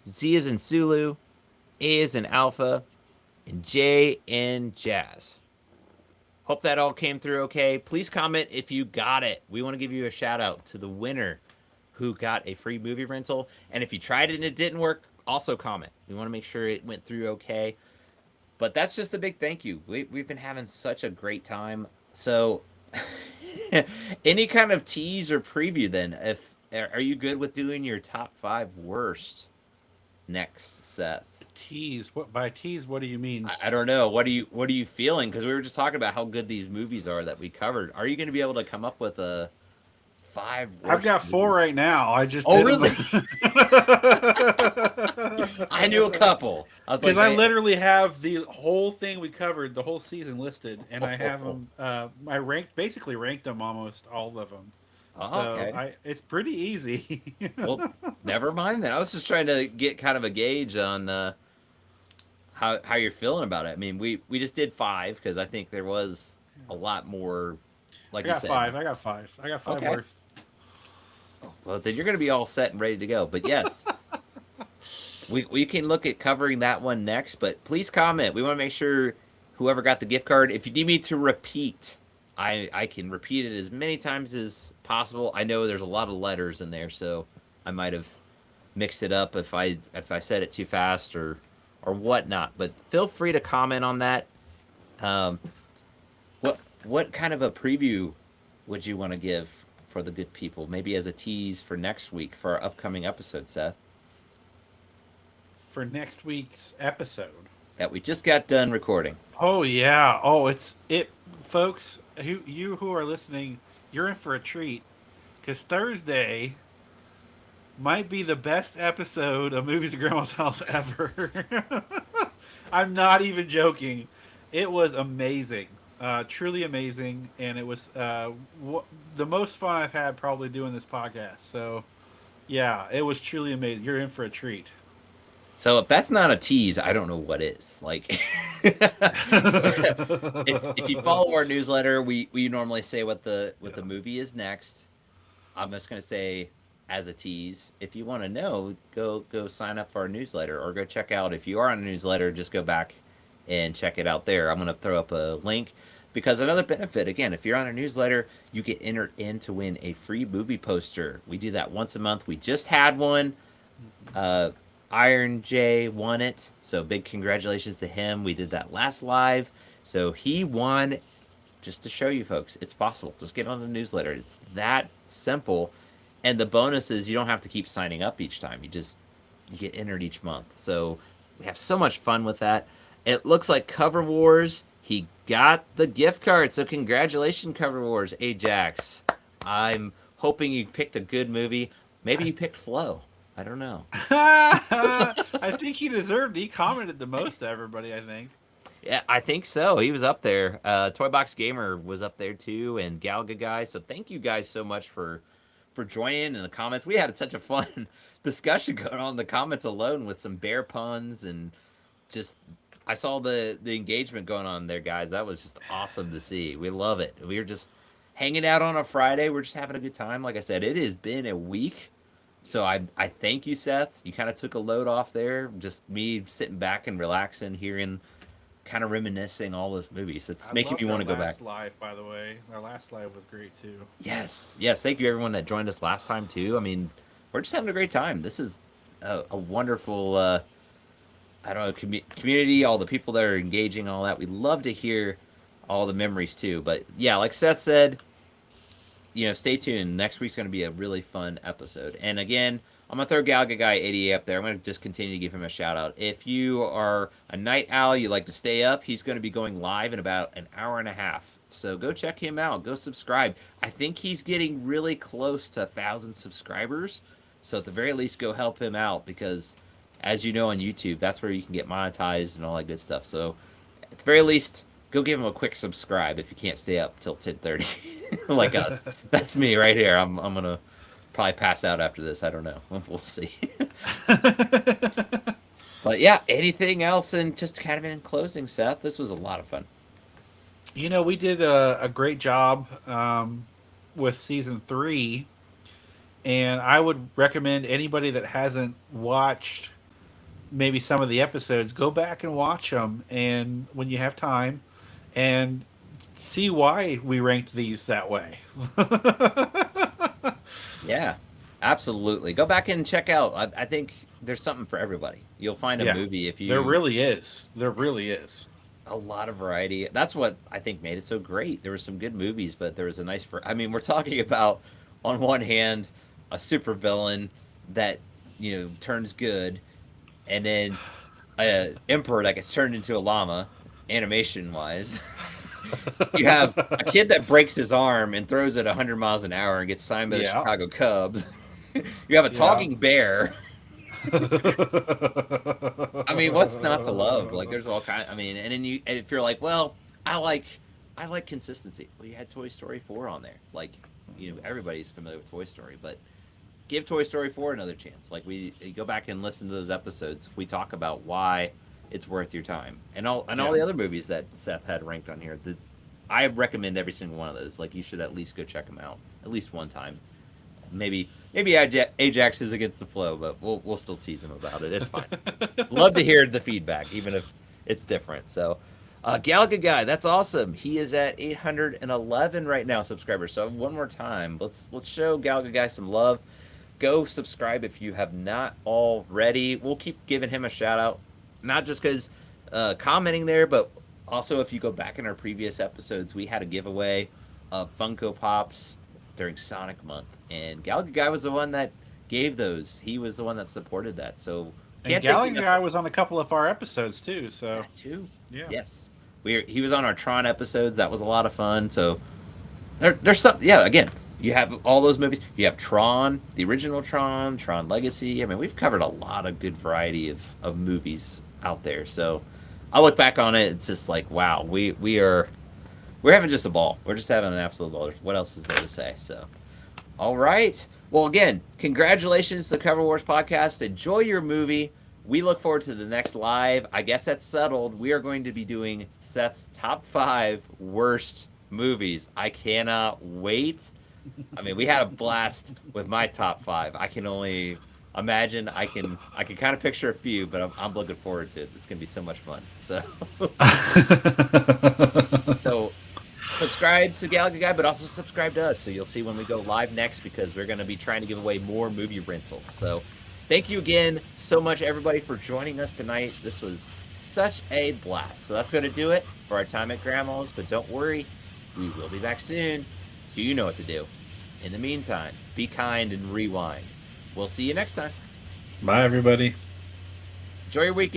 A: Z as in Zulu. A as in Alpha. And J in Jazz. Hope that all came through okay. Please comment if you got it. We want to give you a shout out to the winner who got a free movie rental. And if you tried it and it didn't work, also comment. We want to make sure it went through okay. But that's just a big thank you. We've been having such a great time. So any kind of tease or preview then? Are you good with doing your top 5 worst next, Seth?
B: Tease? What by tease? What do you mean?
A: I don't know. What are you feeling? Because we were just talking about how good these movies are that we covered. Are you going to be able to come up with a 5 worst
B: I've got 4
A: movies?
B: right now. I just
A: really? I knew a couple. I was
B: because
A: like,
B: I literally have the whole thing we covered, the whole season listed, and I have them. I basically ranked them almost all of them.
A: Oh,
B: So
A: okay.
B: it's pretty easy.
A: Well, never mind then. I was just trying to get kind of a gauge on how you're feeling about it. I mean, we just did 5 because I think there was a lot more. Like
B: I got
A: you said,
B: 5. I got 5. I got 5
A: Okay.
B: worst.
A: Well, then you're going to be all set and ready to go. But yes, we can look at covering that one next. But please comment. We want to make sure whoever got the gift card, if you need me to repeat, I can repeat it as many times as possible. I know there's a lot of letters in there, so I might have mixed it up if I said it too fast or whatnot. But feel free to comment on that. What kind of a preview would you want to give for the good people? Maybe as a tease for next week for our upcoming episode, Seth,
B: For next week's episode.
A: that we just got done recording.
B: Oh yeah. Oh, folks. Who are listening? You're in for a treat, because Thursday might be the best episode of Movies at Grandma's House ever. I'm not even joking. It was amazing, truly amazing, and it was the most fun I've had probably doing this podcast. So, yeah, it was truly amazing. You're in for a treat.
A: So if that's not a tease, I don't know what is. Like, if you follow our newsletter, we normally say what the movie is next. I'm just gonna say as a tease. If you want to know, go sign up for our newsletter or go check out. If you are on a newsletter, just go back and check it out there. I'm gonna throw up a link. Because another benefit, again, if you're on our newsletter, you get entered in to win a free movie poster. We do that once a month. We just had one. Uh, Iron J won it, so big congratulations to him. We did that last live, so he won. Just to show you folks, it's possible. Just get on the newsletter. It's that simple. And the bonus is you don't have to keep signing up each time. You get entered each month. So we have so much fun with that. It looks like Cover Wars, he got the gift card. So congratulations, Cover Wars, Ajax. I'm hoping you picked a good movie. Maybe you picked Flow. I don't know.
B: I think he deserved. He commented the most to everybody, I think.
A: Yeah, I think so. He was up there. Toy Box Gamer was up there too, and Galga Guy. So thank you guys so much for joining in the comments. We had such a fun discussion going on in the comments alone with some bear puns and just I saw the engagement going on there, guys. That was just awesome to see. We love it. We were just hanging out on a Friday. We're just having a good time. Like I said, it has been a week. So I thank you, Seth. You kind of took a load off there. Just me sitting back and relaxing, hearing, kind of reminiscing all those movies. It's making me want to go back.
B: Live, by the way, our last live was great too.
A: Yes. Thank you, everyone that joined us last time too. I mean, we're just having a great time. This is a wonderful, I don't know, community. All the people that are engaging, all that. We love to hear all the memories too. But yeah, like Seth said, stay tuned. Next week's going to be a really fun episode. And again, I'm going to throw Galga Guy 88 up there. I'm going to just continue to give him a shout out. If you are a night owl, you like to stay up, he's going to be going live in about an hour and a half. So go check him out. Go subscribe. I think he's getting really close to 1,000 subscribers. So at the very least, go help him out because, as you know, on YouTube, that's where you can get monetized and all that good stuff. So at the very least, go give him a quick subscribe if you can't stay up till 10:30 like us. That's me right here. I'm going to probably pass out after this. I don't know. We'll see. But yeah, anything else? And just kind of in closing, Seth, this was a lot of fun.
B: We did a great job with season 3. And I would recommend anybody that hasn't watched maybe some of the episodes, go back and watch them. And when you have time, and see why we ranked these that way.
A: Yeah, absolutely. Go back and check out. I think there's something for everybody. You'll find a movie if you...
B: There really is. There really is.
A: A lot of variety. That's what I think made it so great. There were some good movies, but there was a nice... I mean, we're talking about, on one hand, a supervillain that, turns good, and then an emperor that gets turned into a llama, animation-wise. You have a kid that breaks his arm and throws it 100 miles an hour and gets signed by the Chicago Cubs. You have a talking bear. I mean, what's not to love? Like, there's all kinds. I mean, and then if you're like, well, I like consistency. Well, you had Toy Story 4 on there. Like, everybody's familiar with Toy Story, but give Toy Story 4 another chance. Like, you go back and listen to those episodes. We talk about why it's worth your time, and all the other movies that Seth had ranked on here. I recommend every single one of those. Like, you should at least go check them out at least one time. Maybe Ajax is against the flow, but we'll still tease him about it. It's fine. Love to hear the feedback, even if it's different. So, Galga Guy, that's awesome. He is at 811 right now subscribers. So one more time, let's show Galga Guy some love. Go subscribe if you have not already. We'll keep giving him a shout out. Not just because commenting there, but also if you go back in our previous episodes, we had a giveaway of Funko Pops during Sonic Month. And Galga Guy was the one that gave those. He was the one that supported that. So,
B: and Galga Guy was on a couple of our episodes too. So
A: that too.
B: Yeah.
A: Yes. He was on our Tron episodes. That was a lot of fun. So there's some. Yeah. Again, you have all those movies. You have Tron, the original Tron Legacy. I mean, we've covered a lot of good variety of movies out there. So I look back on it. It's just like, wow, we're having just a ball. We're just having an absolute ball. What else is there to say? So. All right. Well, again, congratulations to the Cover Wars podcast. Enjoy your movie. We look forward to the next live. I guess that's settled. We are going to be doing Seth's top 5 worst movies. I cannot wait. I mean, we had a blast with my top 5. I can only imagine. I can kind of picture a few, but I'm looking forward to it. It's going to be so much fun. So subscribe to Galaga Guy, but also subscribe to us so you'll see when we go live next because we're going to be trying to give away more movie rentals. So thank you again so much, everybody, for joining us tonight. This was such a blast. So that's going to do it for our time at Grandma's, but don't worry, we will be back soon, so you know what to do. In the meantime, be kind and rewind. We'll see you next time.
D: Bye, everybody.
A: Enjoy your weekend.